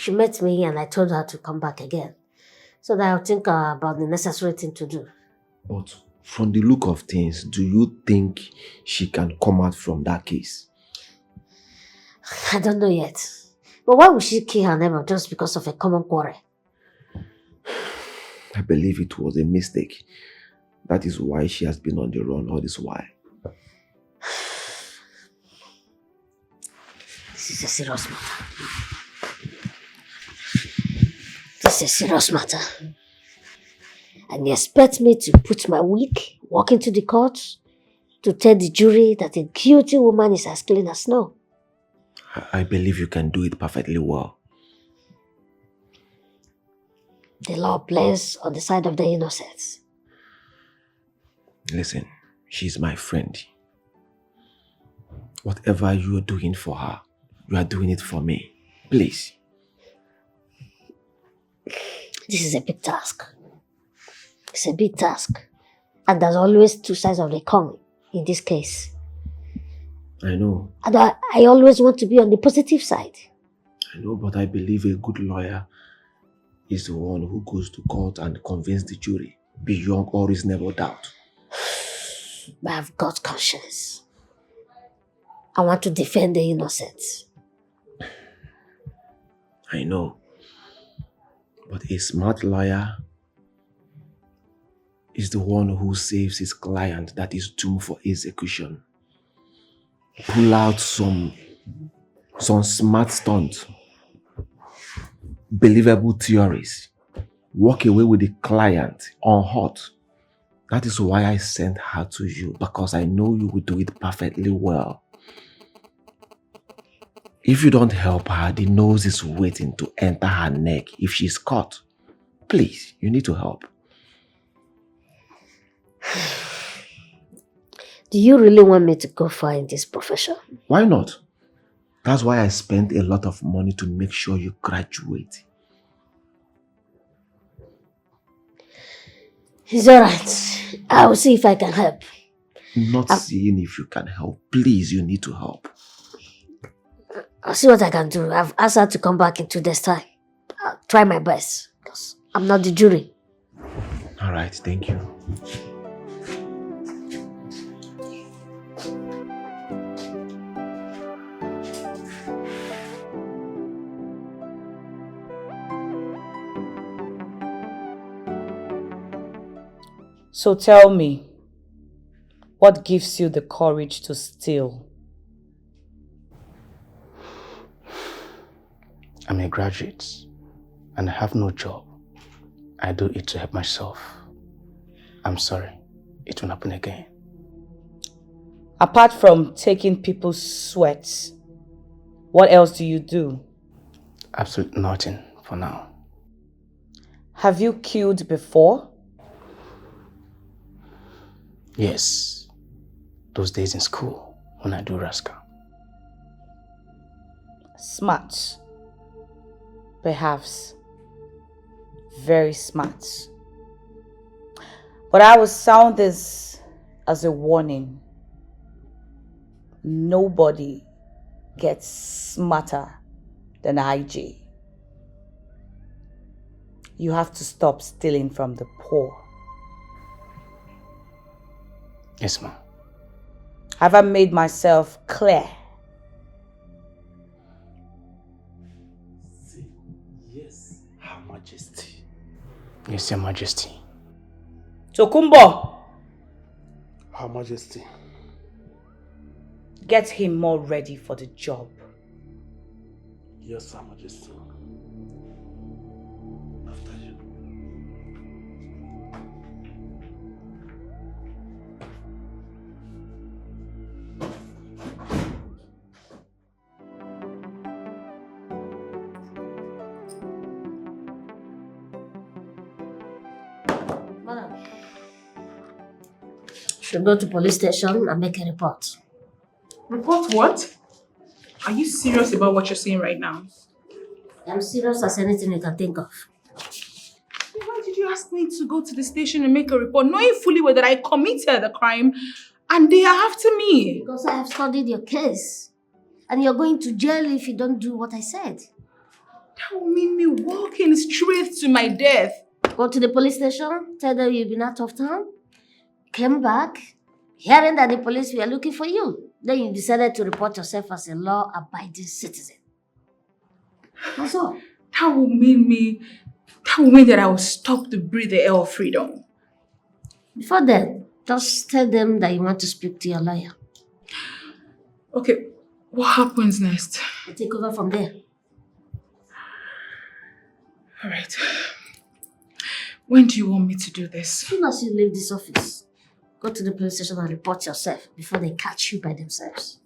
met me and I told her to come back again. So that I'll think about the necessary thing to do. But from the look of things, do you think she can come out from that case? I don't know yet. But why would she kill her neighbor just because of a common quarrel? I believe it was a mistake. That is why she has been on the run all this while. This is a serious matter. This is a serious matter. And you expect me to put my wig, walk into the court, to tell the jury that a guilty woman is as clean as snow? I believe you can do it perfectly well. The law plays on the side of the innocent. Listen, she's my friend. Whatever you are doing for her, you are doing it for me. Please. This is a big task. It's a big task. And there's always two sides of the coin in this case. I know. And I always want to be on the positive side. I know, but I believe a good lawyer is the one who goes to court and convinces the jury beyond all reasonable doubt. But I've got conscience. I want to defend the innocent. I know. But a smart lawyer is the one who saves his client that is doomed for execution. Pull out some smart stunt, believable theories, walk away with the client unhurt. That is why I sent her to you, because I know you will do it perfectly well. If you don't help her, the nose is waiting to enter her neck if she's caught. Please, you need to help. Do you really want me to go far in this profession? Why not? That's why I spent a lot of money to make sure you graduate. It's alright. I will see if I can help. Not seeing if you can help. Please, you need to help. I'll see what I can do. I've asked her to come back in 2 days' time. I'll try my best, because I'm not the jury. Alright, thank you. So tell me, what gives you the courage to steal? I'm a graduate and I have no job. I do it to help myself. I'm sorry. It won't happen again. Apart from taking people's sweats, what else do you do? Absolutely nothing for now. Have you killed before? Yes. Those days in school when I do rascal. Smart. Perhaps. Very smart. But I will sound this as a warning. Nobody gets smarter than IJ. You have to stop stealing from the poor. Yes, ma'am. Have I made myself clear? Yes, Her Majesty. Yes, Your Majesty. Tokumbo! Her Majesty. Get him more ready for the job. Yes, Her Majesty. After you. Madam, should go to police station and make a report. Report what? Are you serious about what you're saying right now? I'm serious as anything you can think of. Why did you ask me to go to the station and make a report, knowing fully well that I committed the crime and they are after me? Because I have studied your case. And you're going to jail if you don't do what I said. That will mean me walking straight to my death. Go to the police station, tell them you've been out of town, came back, hearing that the police were looking for you. Then you decided to report yourself as a law-abiding citizen. That's all. That will mean that I will stop to breathe the air of freedom. Before then, just tell them that you want to speak to your lawyer. Okay, what happens next? I'll take over from there. All right. When do you want me to do this? As soon as you leave this office, go to the police station and report yourself before they catch you by themselves.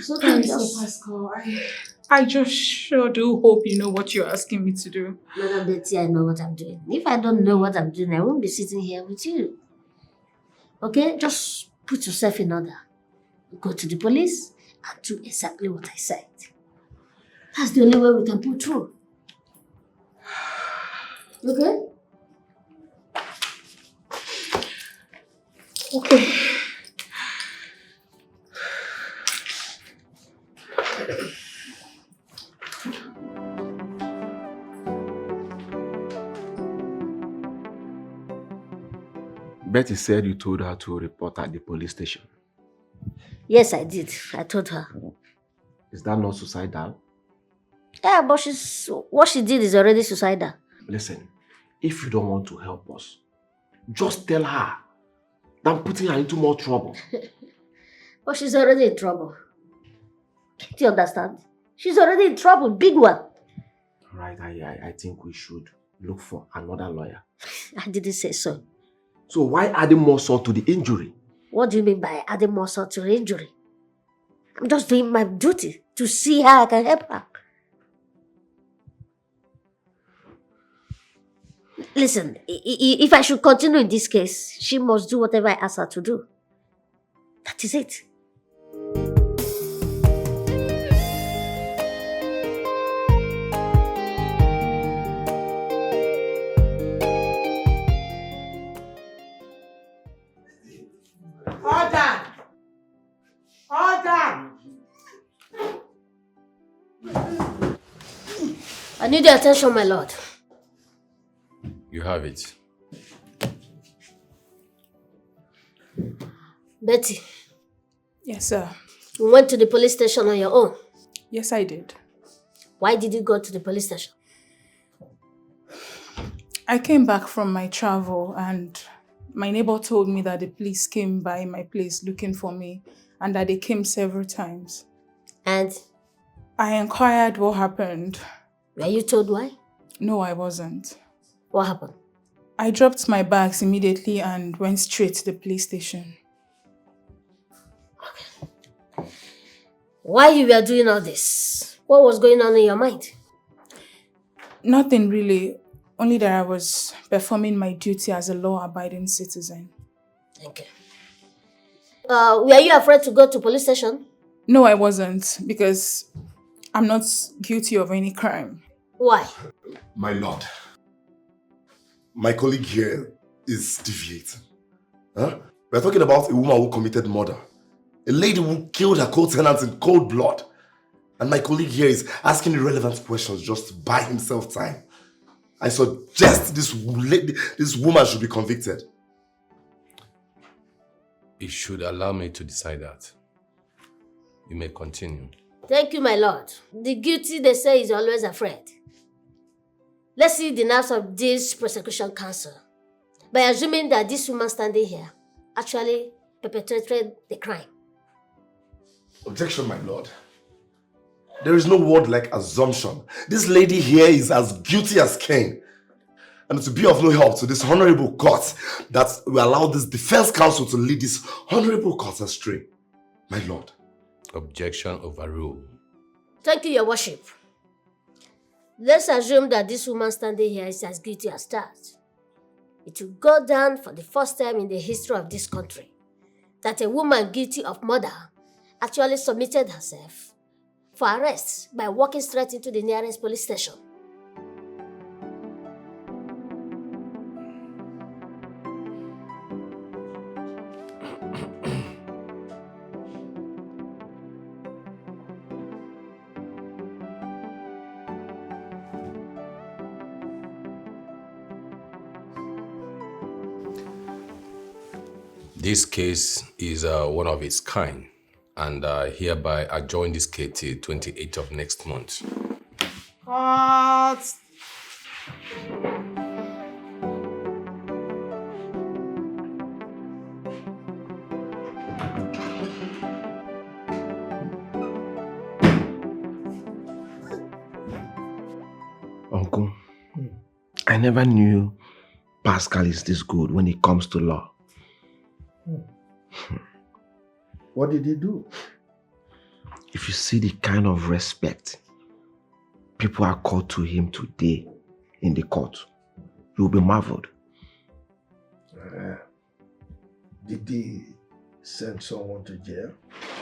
So Pascal, I just sure do hope you know what you're asking me to do. Madam Betty, I know what I'm doing. If I don't know what I'm doing, I won't be sitting here with you. Okay? Just put yourself in order. Go to the police and do exactly what I said. That's the only way we can pull through. Okay? Okay. Betty said you told her to report at the police station. Yes, I did. I told her. Is that not suicidal? Yeah, but what she did is already suicidal. Listen, if you don't want to help us, just tell her than putting her into more trouble. But she's already in trouble. Do you understand? She's already in trouble, big one. Right, I think we should look for another lawyer. I didn't say so. So why adding more salt to the injury? What do you mean by adding more salt to the injury? I'm just doing my duty to see how I can help her. Listen, if I should continue in this case, she must do whatever I ask her to do. That is it. Order! Order! I need your attention, my lord. You have it. Betty. Yes, sir. You went to the police station on your own. Yes, I did. Why did you go to the police station? I came back from my travel and my neighbor told me that the police came by my place looking for me and that they came several times. And? I inquired what happened. Were you told why? No, I wasn't. What happened? I dropped my bags immediately and went straight to the police station. Okay. While you were doing all this, what was going on in your mind? Nothing really. Only that I was performing my duty as a law-abiding citizen. Thank you. Were you afraid to go to police station? No, I wasn't, because I'm not guilty of any crime. Why? My lord, my colleague here is deviating. Huh? We're talking about a woman who committed murder. A lady who killed her co-tenant in cold blood. And my colleague here is asking irrelevant questions just to buy himself time. I suggest this woman should be convicted. You should allow me to decide that. You may continue. Thank you, my lord. The guilty, they say, is always afraid. Let's see the nerves of this prosecution counsel. By assuming that this woman standing here actually perpetrated the crime. Objection, my lord. There is no word like assumption. This lady here is as guilty as Cain. And it will be of no help to this honorable court that we allow this defense counsel to lead this honorable court astray. My lord. Objection overruled. Thank you, your worship. Let's assume that this woman standing here is as guilty as that. It will go down for the first time in the history of this country that a woman guilty of murder actually submitted herself for arrest by walking straight into the nearest police station. This case is one of its kind, and hereby adjourn this case till 28th of next month. Cut! Uncle, I never knew Pascal is this good when it comes to law. What did he do? If you see the kind of respect people are called to him today in the court, you will be marveled. Did he send someone to jail?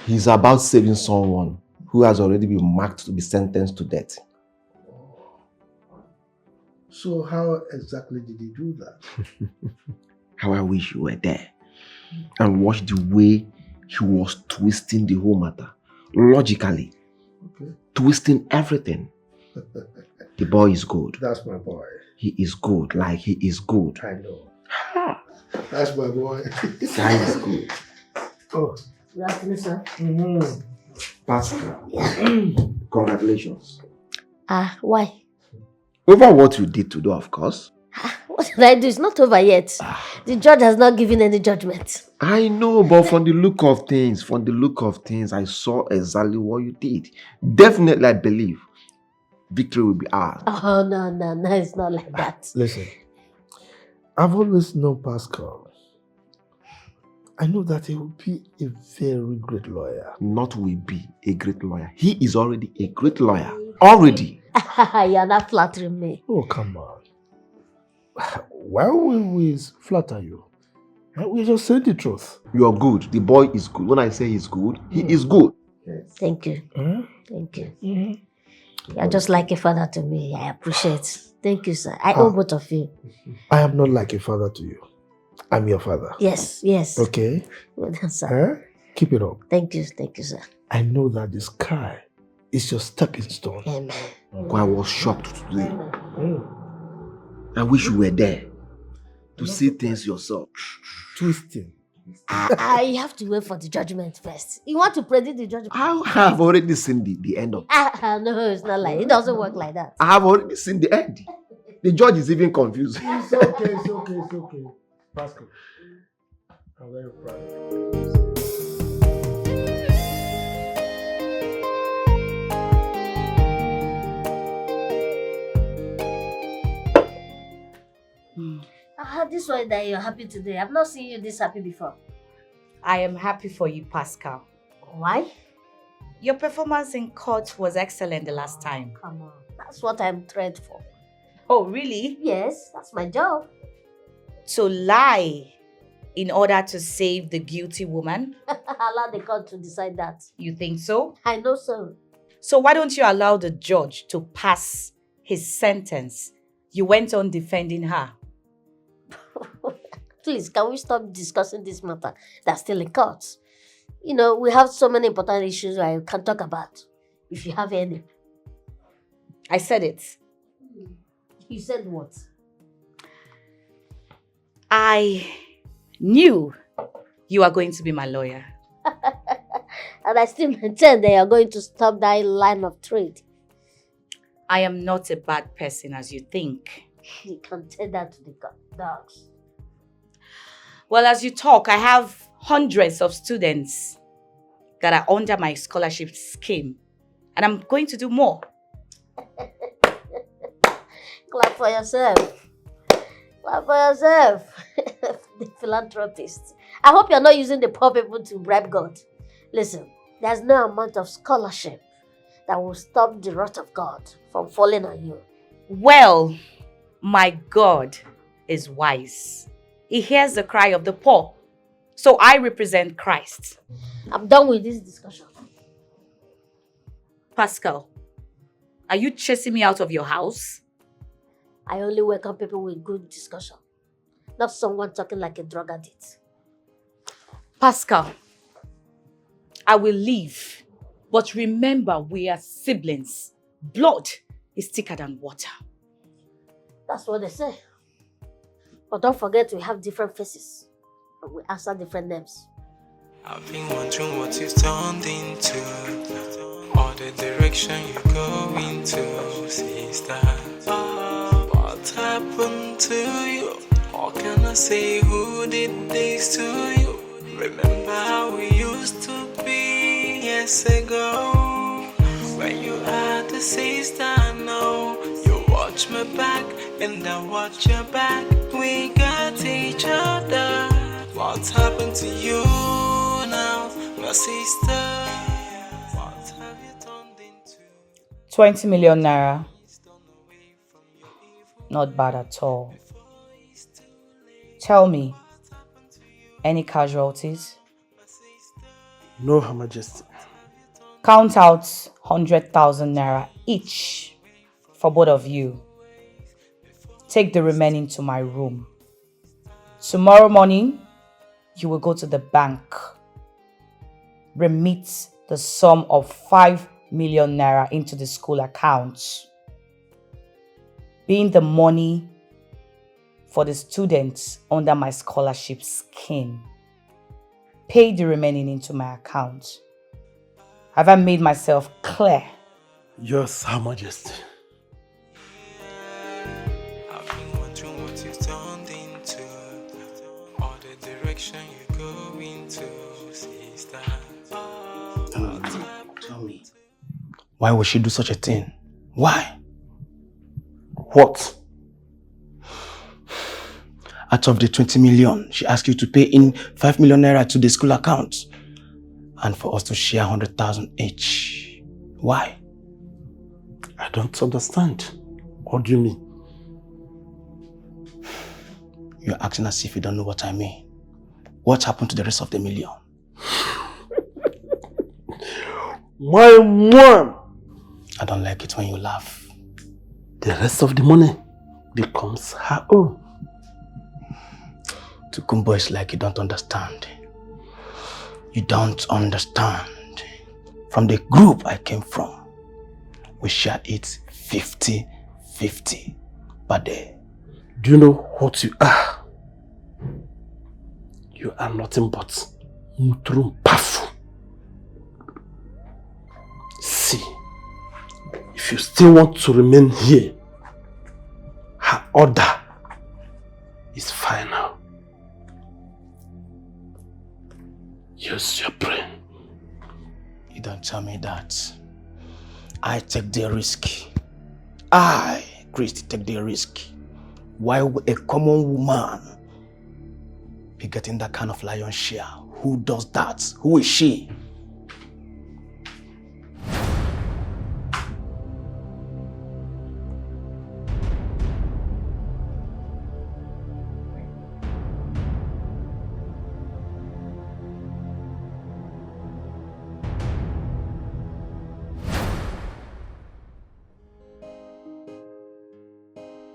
He's about saving someone who has already been marked to be sentenced to death. So how exactly did he do that? How I wish you were there and watch the way he was twisting the whole matter. Logically. Okay. Twisting everything. The boy is good. That's my boy. He is good. Like he is good. I know. That's my boy. Guy is good. Oh. Good afternoon, sir. Pastor. Congratulations. Why? Over what you did today, of course. What did I do? It's not over yet. The judge has not given any judgment. I know, but from the look of things, I saw exactly what you did. Definitely, I believe victory will be ours. Oh, no, it's not like that. Listen, I've always known Pascal. I know that he will be a very great lawyer. Not will be a great lawyer. He is already a great lawyer. Already. You're not flattering me. Oh, come on. Why will we flatter you? We just say the truth. You're good. The boy is good. When I say he's good, he is good. Thank you. Thank you. You're just like a father to me. I appreciate it. Thank you, sir. I owe both of you. I am not like a father to you. I'm your father. Yes. Okay? Well done, sir. Keep it up. Thank you, sir. I know that the sky is your stepping stone. Amen. I was shocked today. I wish you were there to see things yourself. Twisting. I have to wait for the judgment first. You want to predict the judgment? I have already seen the end of it. No, it's not like it doesn't work like that. I have already seen the end. The judge is even confused. It's okay. Pascal, I'm very proud. This way that you're happy today. I've not seen you this happy before. I am happy for you, Pascal. Why? Your performance in court was excellent the last time. Come on. That's what I'm trained for. Oh, really? Yes, that's my job. To lie in order to save the guilty woman? Allow the court to decide that. You think so? I know so. So why don't you allow the judge to pass his sentence? You went on defending her. Please, can we stop discussing this matter that's still in court? You know, we have so many important issues I can talk about. If you have any. I said it. You said what? I knew you are going to be my lawyer. And I still maintain that you're going to stop that line of trade. I am not a bad person as you think. You can tell that to the dogs. Well, as you talk, I have hundreds of students that are under my scholarship scheme. And I'm going to do more. Clap for yourself. Clap for yourself. The philanthropist. I hope you're not using the poor people to bribe God. Listen, there's no amount of scholarship that will stop the wrath of God from falling on you. Well, my God is wise. He hears the cry of the poor. So I represent Christ. I'm done with this discussion. Pascal, are you chasing me out of your house? I only welcome people with good discussion. Not someone talking like a drug addict. Pascal, I will leave. But remember, we are siblings. Blood is thicker than water. That's what they say. But don't forget we have different faces. And we answer different names. I've been wondering what you've turned into. Or the direction you go into, sister. What happened to you? Or can I say who did this to you? Remember how we used to be years ago? When you had a sister, no. You watch my back and I watch your back. We got each other. What's happened to you now, my sister? What have you turned into? 20 million naira. Not bad at all. Tell me, any casualties? No, Her Majesty. Count out 100,000 naira each for both of you. Take the remaining to my room. Tomorrow morning, you will go to the bank. Remit the sum of 5 million naira into the school account, being the money for the students under my scholarship scheme. Pay the remaining into my account. Have I made myself clear? Yes, Her Majesty. I've been wondering what you've turned into, or the direction you go into, sister. Tell me, why would she do such a thing? Why? What? Out of the 20 million, she asked you to pay in 5 million naira to the school account and for us to share 100,000 each. Why? I don't understand. What do you mean? You're acting as if you don't know what I mean. What happened to the rest of the million? My mom! I don't like it when you laugh. The rest of the money becomes her own. Tukumbo is like you don't understand. You don't understand. From the group I came from, we share it 50-50. But do you know what you are? You are nothing but Mutrum Pafu. See, if you still want to remain here, her order is final. Use your brain. You don't tell me that. I take the risk. I, Christy, take the risk. Why would a common woman be getting that kind of lion's share? Who does that? Who is she?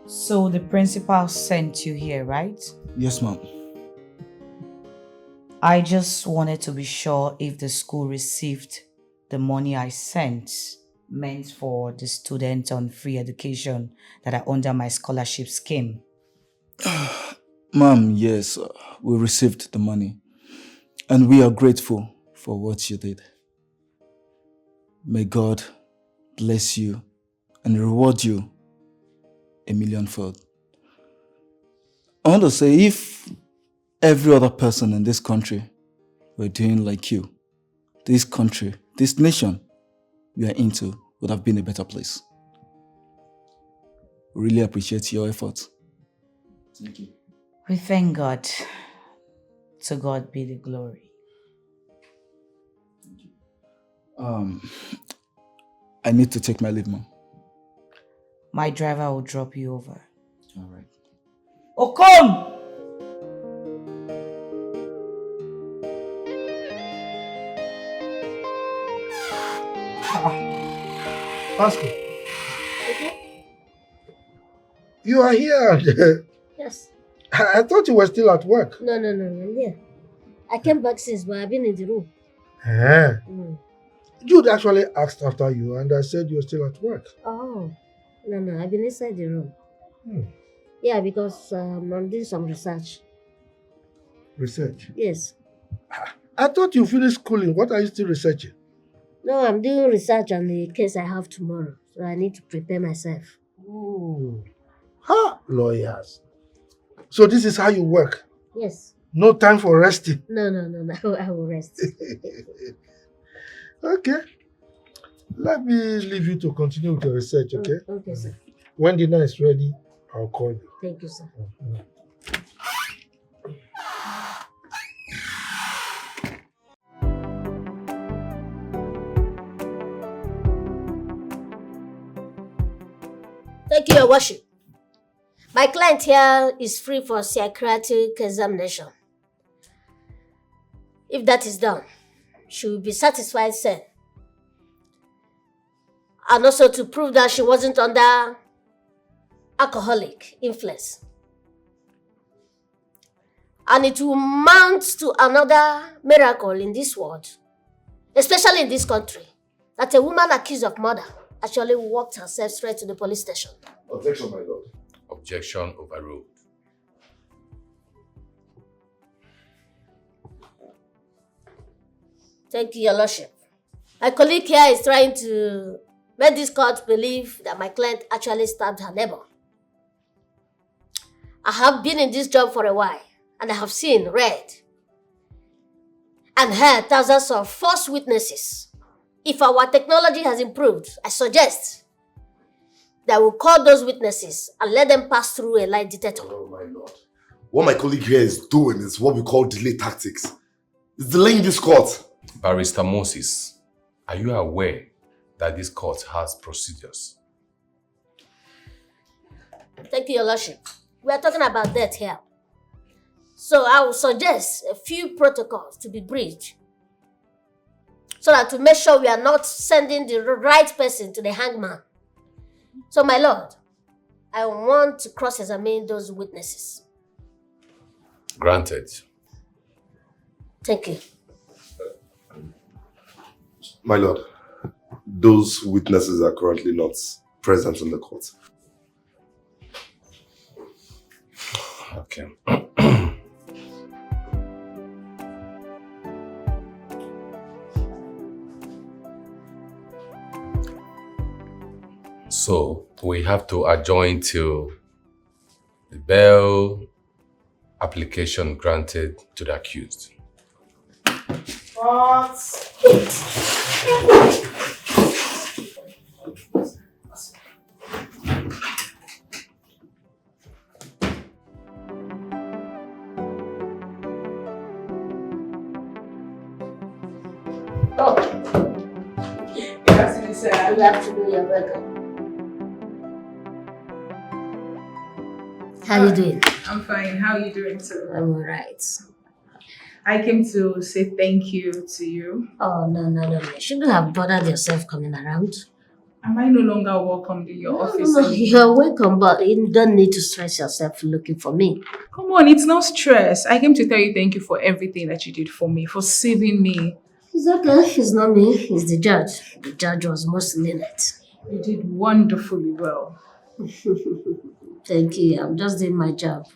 So the principal sent you here, right? Yes, ma'am. I just wanted to be sure if the school received the money I sent meant for the students on free education that are under my scholarship scheme. Ma'am, yes, we received the money. And we are grateful for what you did. May God bless you and reward you a millionfold. I want to say, if every other person in this country were doing like you, this country, this nation we are into would have been a better place. Really appreciate your efforts. Thank you. We thank God. To God be the glory. I need to take my leave, ma'am. My driver will drop you over. All right. Okom! Pascal. You are here. Yes. I thought you were still at work. No, I'm here. I came back since, but I've been in the room. Jude actually asked after you and I said you were still at work. Oh. No, I've been inside the room. Yeah, because I'm doing some research. Research? Yes. I thought you finished schooling. What are you still researching? No, I'm doing research on the case I have tomorrow. So I need to prepare myself. Oh. Ha! Lawyers. So this is how you work? Yes. No time for resting? No, I will rest. Okay. Let me leave you to continue with your research, okay? Okay, sir. When dinner is ready, I'll call you. Thank you, sir. Thank you, Your Worship. My client here is free for psychiatric examination. If that is done, she will be satisfied, sir. And also to prove that she wasn't under alcoholic influence. And it will mount to another miracle in this world, especially in this country, that a woman accused of murder actually walked herself straight to the police station. Objection, my lord. Objection overruled. Thank you, Your Lordship. My colleague here is trying to make this court believe that my client actually stabbed her neighbor. I have been in this job for a while, and I have seen, read, and heard thousands of false witnesses. If our technology has improved, I suggest that we'll call those witnesses and let them pass through a lie detector. Oh my lord. What my colleague here is doing is what we call delay tactics. It's delaying this court. Barrister Moses, are you aware that this court has procedures? Thank you, Your Lordship. We are talking about death here. So I will suggest a few protocols to be breached so that to make sure we are not sending the right person to the hangman. So, my lord, I want to cross-examine those witnesses. Granted. Thank you. My lord, those witnesses are currently not present in the court. Okay. So, we have to adjourn till the bail application granted to the accused. What? Oh. Good afternoon, sir. Good afternoon, you're welcome. How are you doing? I'm fine. How are you doing too? I'm alright. I came to say thank you to you. Oh, no. You shouldn't have bothered yourself coming around. Am I no longer welcome in your office? No, you're welcome, but you don't need to stress yourself looking for me. Come on, it's no stress. I came to tell you thank you for everything that you did for me, for saving me. It's okay. It's not me. It's the judge. The judge was most lenient. You did wonderfully well. Thank you. I'm just doing my job.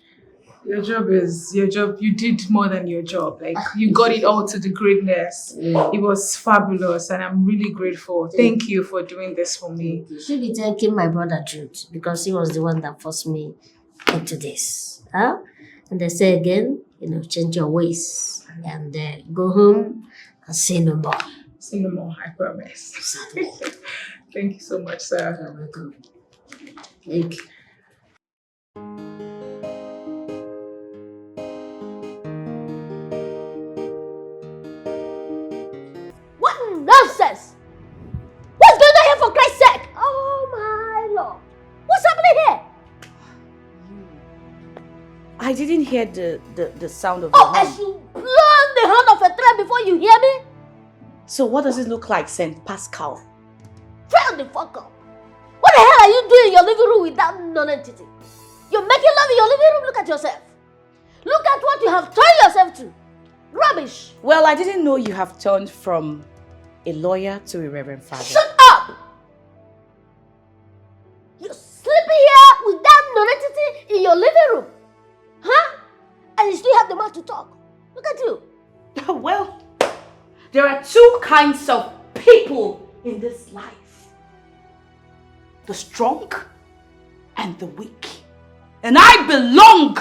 Your job is your job. You did more than your job. Like, you got it all to the greatness. Yeah. It was fabulous, and I'm really grateful. Thank you for doing this for me. You should be thanking my brother Jude, because he was the one that forced me into this. Huh? And they say again, change your ways and go home and say no more. Say no more, I promise. Thank you so much, sir. You're welcome. Thank you. What nonsense! What's going on here, for Christ's sake? Oh my Lord! What's happening here? I didn't hear the sound of the Oh, horn. as you blow the horn of a train before you hear me? So what does it look like, St. Pascal? Fail the fuck up. What the hell are you doing in your living room with that non-entity? You're making love in your living room? Look at yourself. Look at what you have turned yourself to. Rubbish. Well, I didn't know you have turned from a lawyer to a reverend father. Shut up! You're sleeping here with that non-entity in your living room. Huh? And you still have the mouth to talk. Look at you. Well, there are two kinds of people in this life. The strong and the weak. And I belong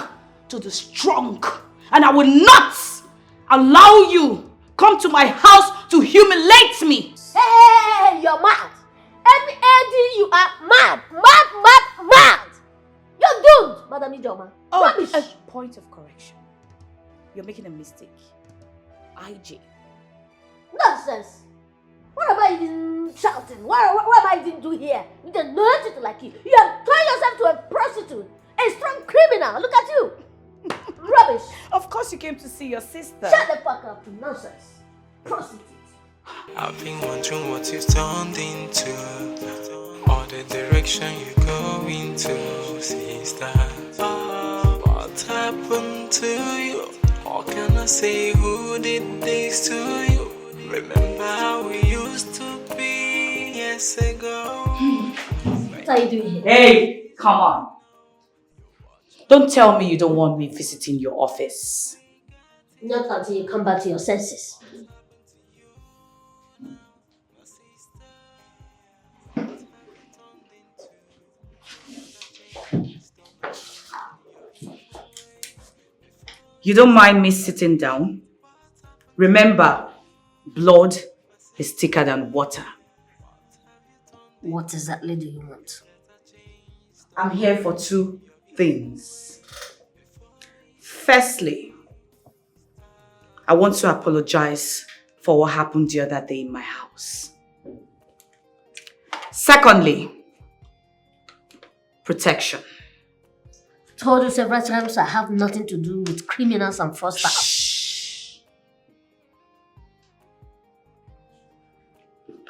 to the strong. And I will not allow you come to my house to humiliate me. Hey, you're mad. M-A-D, you are mad. Mad. You're doomed, Madam Ijoma. Oh, Rubbish. a point of correction. You're making a mistake. IJ. Nonsense. What am I even shouting? What am I even doing here? With a nonentity like you? You have turned prostitute, a strong criminal. Look at you. Rubbish. Of course you came to see your sister. Shut the fuck up. Nonsense. Prostitute. I've been wondering what you've turned into, or the direction you go into, sister. What happened to you? How can I say who did this to you? Remember how we used to be years ago? What are you doing here? Hey, come on. Don't tell me you don't want me visiting your office. Not until you come back to your senses. You don't mind me sitting down? Remember, blood is thicker than water. What exactly do you want? I'm here for two things. Firstly, I want to apologize for what happened the other day in my house. Secondly, protection. Told you several times I have nothing to do with criminals and fraudsters.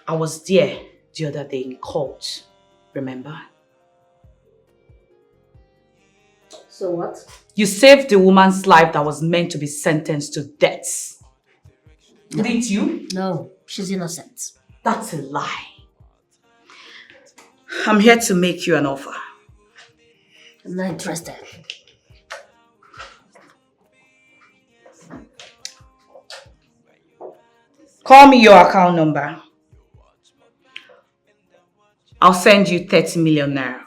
I was there the other day in court, remember? So what? You saved the woman's life that was meant to be sentenced to death. Didn't you? No, she's innocent. That's a lie. I'm here to make you an offer. I'm not interested. Call me your account number. I'll send you 30 million naira.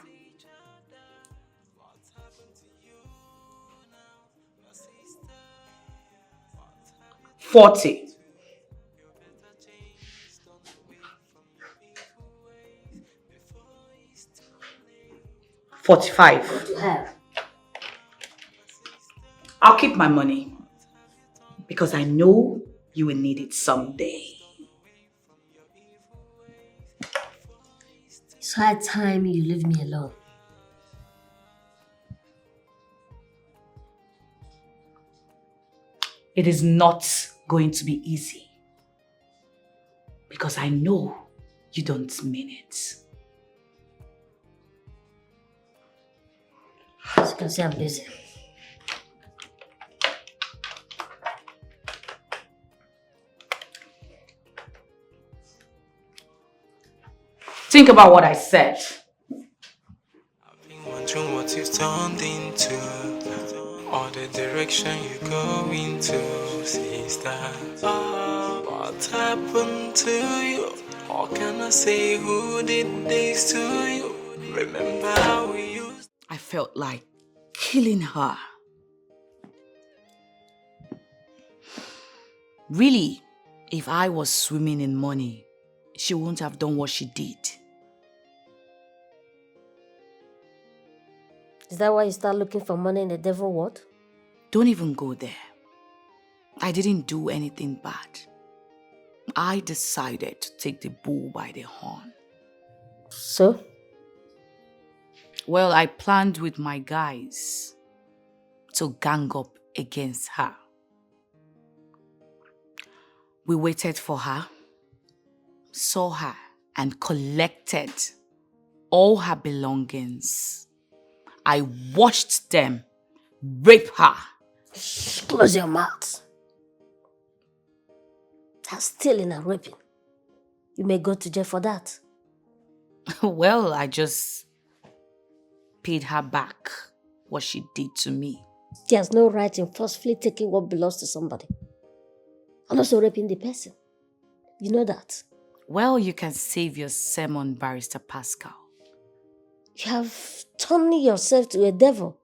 $40. $45. What do you have? I'll keep my money because I know you will need it someday. It's high time you leave me alone. It is not going to be easy because I know you don't mean it. As you can see, I'm busy. Think about what I said. I've been wondering what you've turned into, or the direction you go into, sister. What happened to you? How can I say who did this to you? Remember how we used. I felt like killing her. Really, if I was swimming in money, she wouldn't have done what she did. Is that why you start looking for money in the devil world? Don't even go there. I didn't do anything bad. I decided to take the bull by the horn. So? Well, I planned with my guys to gang up against her. We waited for her, saw her, and collected all her belongings. I watched them rape her. Shh, close your mouth. That's stealing and raping. You may go to jail for that. Well, I just paid her back what she did to me. She has no right in forcefully taking what belongs to somebody. And also raping the person. You know that. Well, you can save your sermon, Barrister Pascal. You have turned yourself to a devil.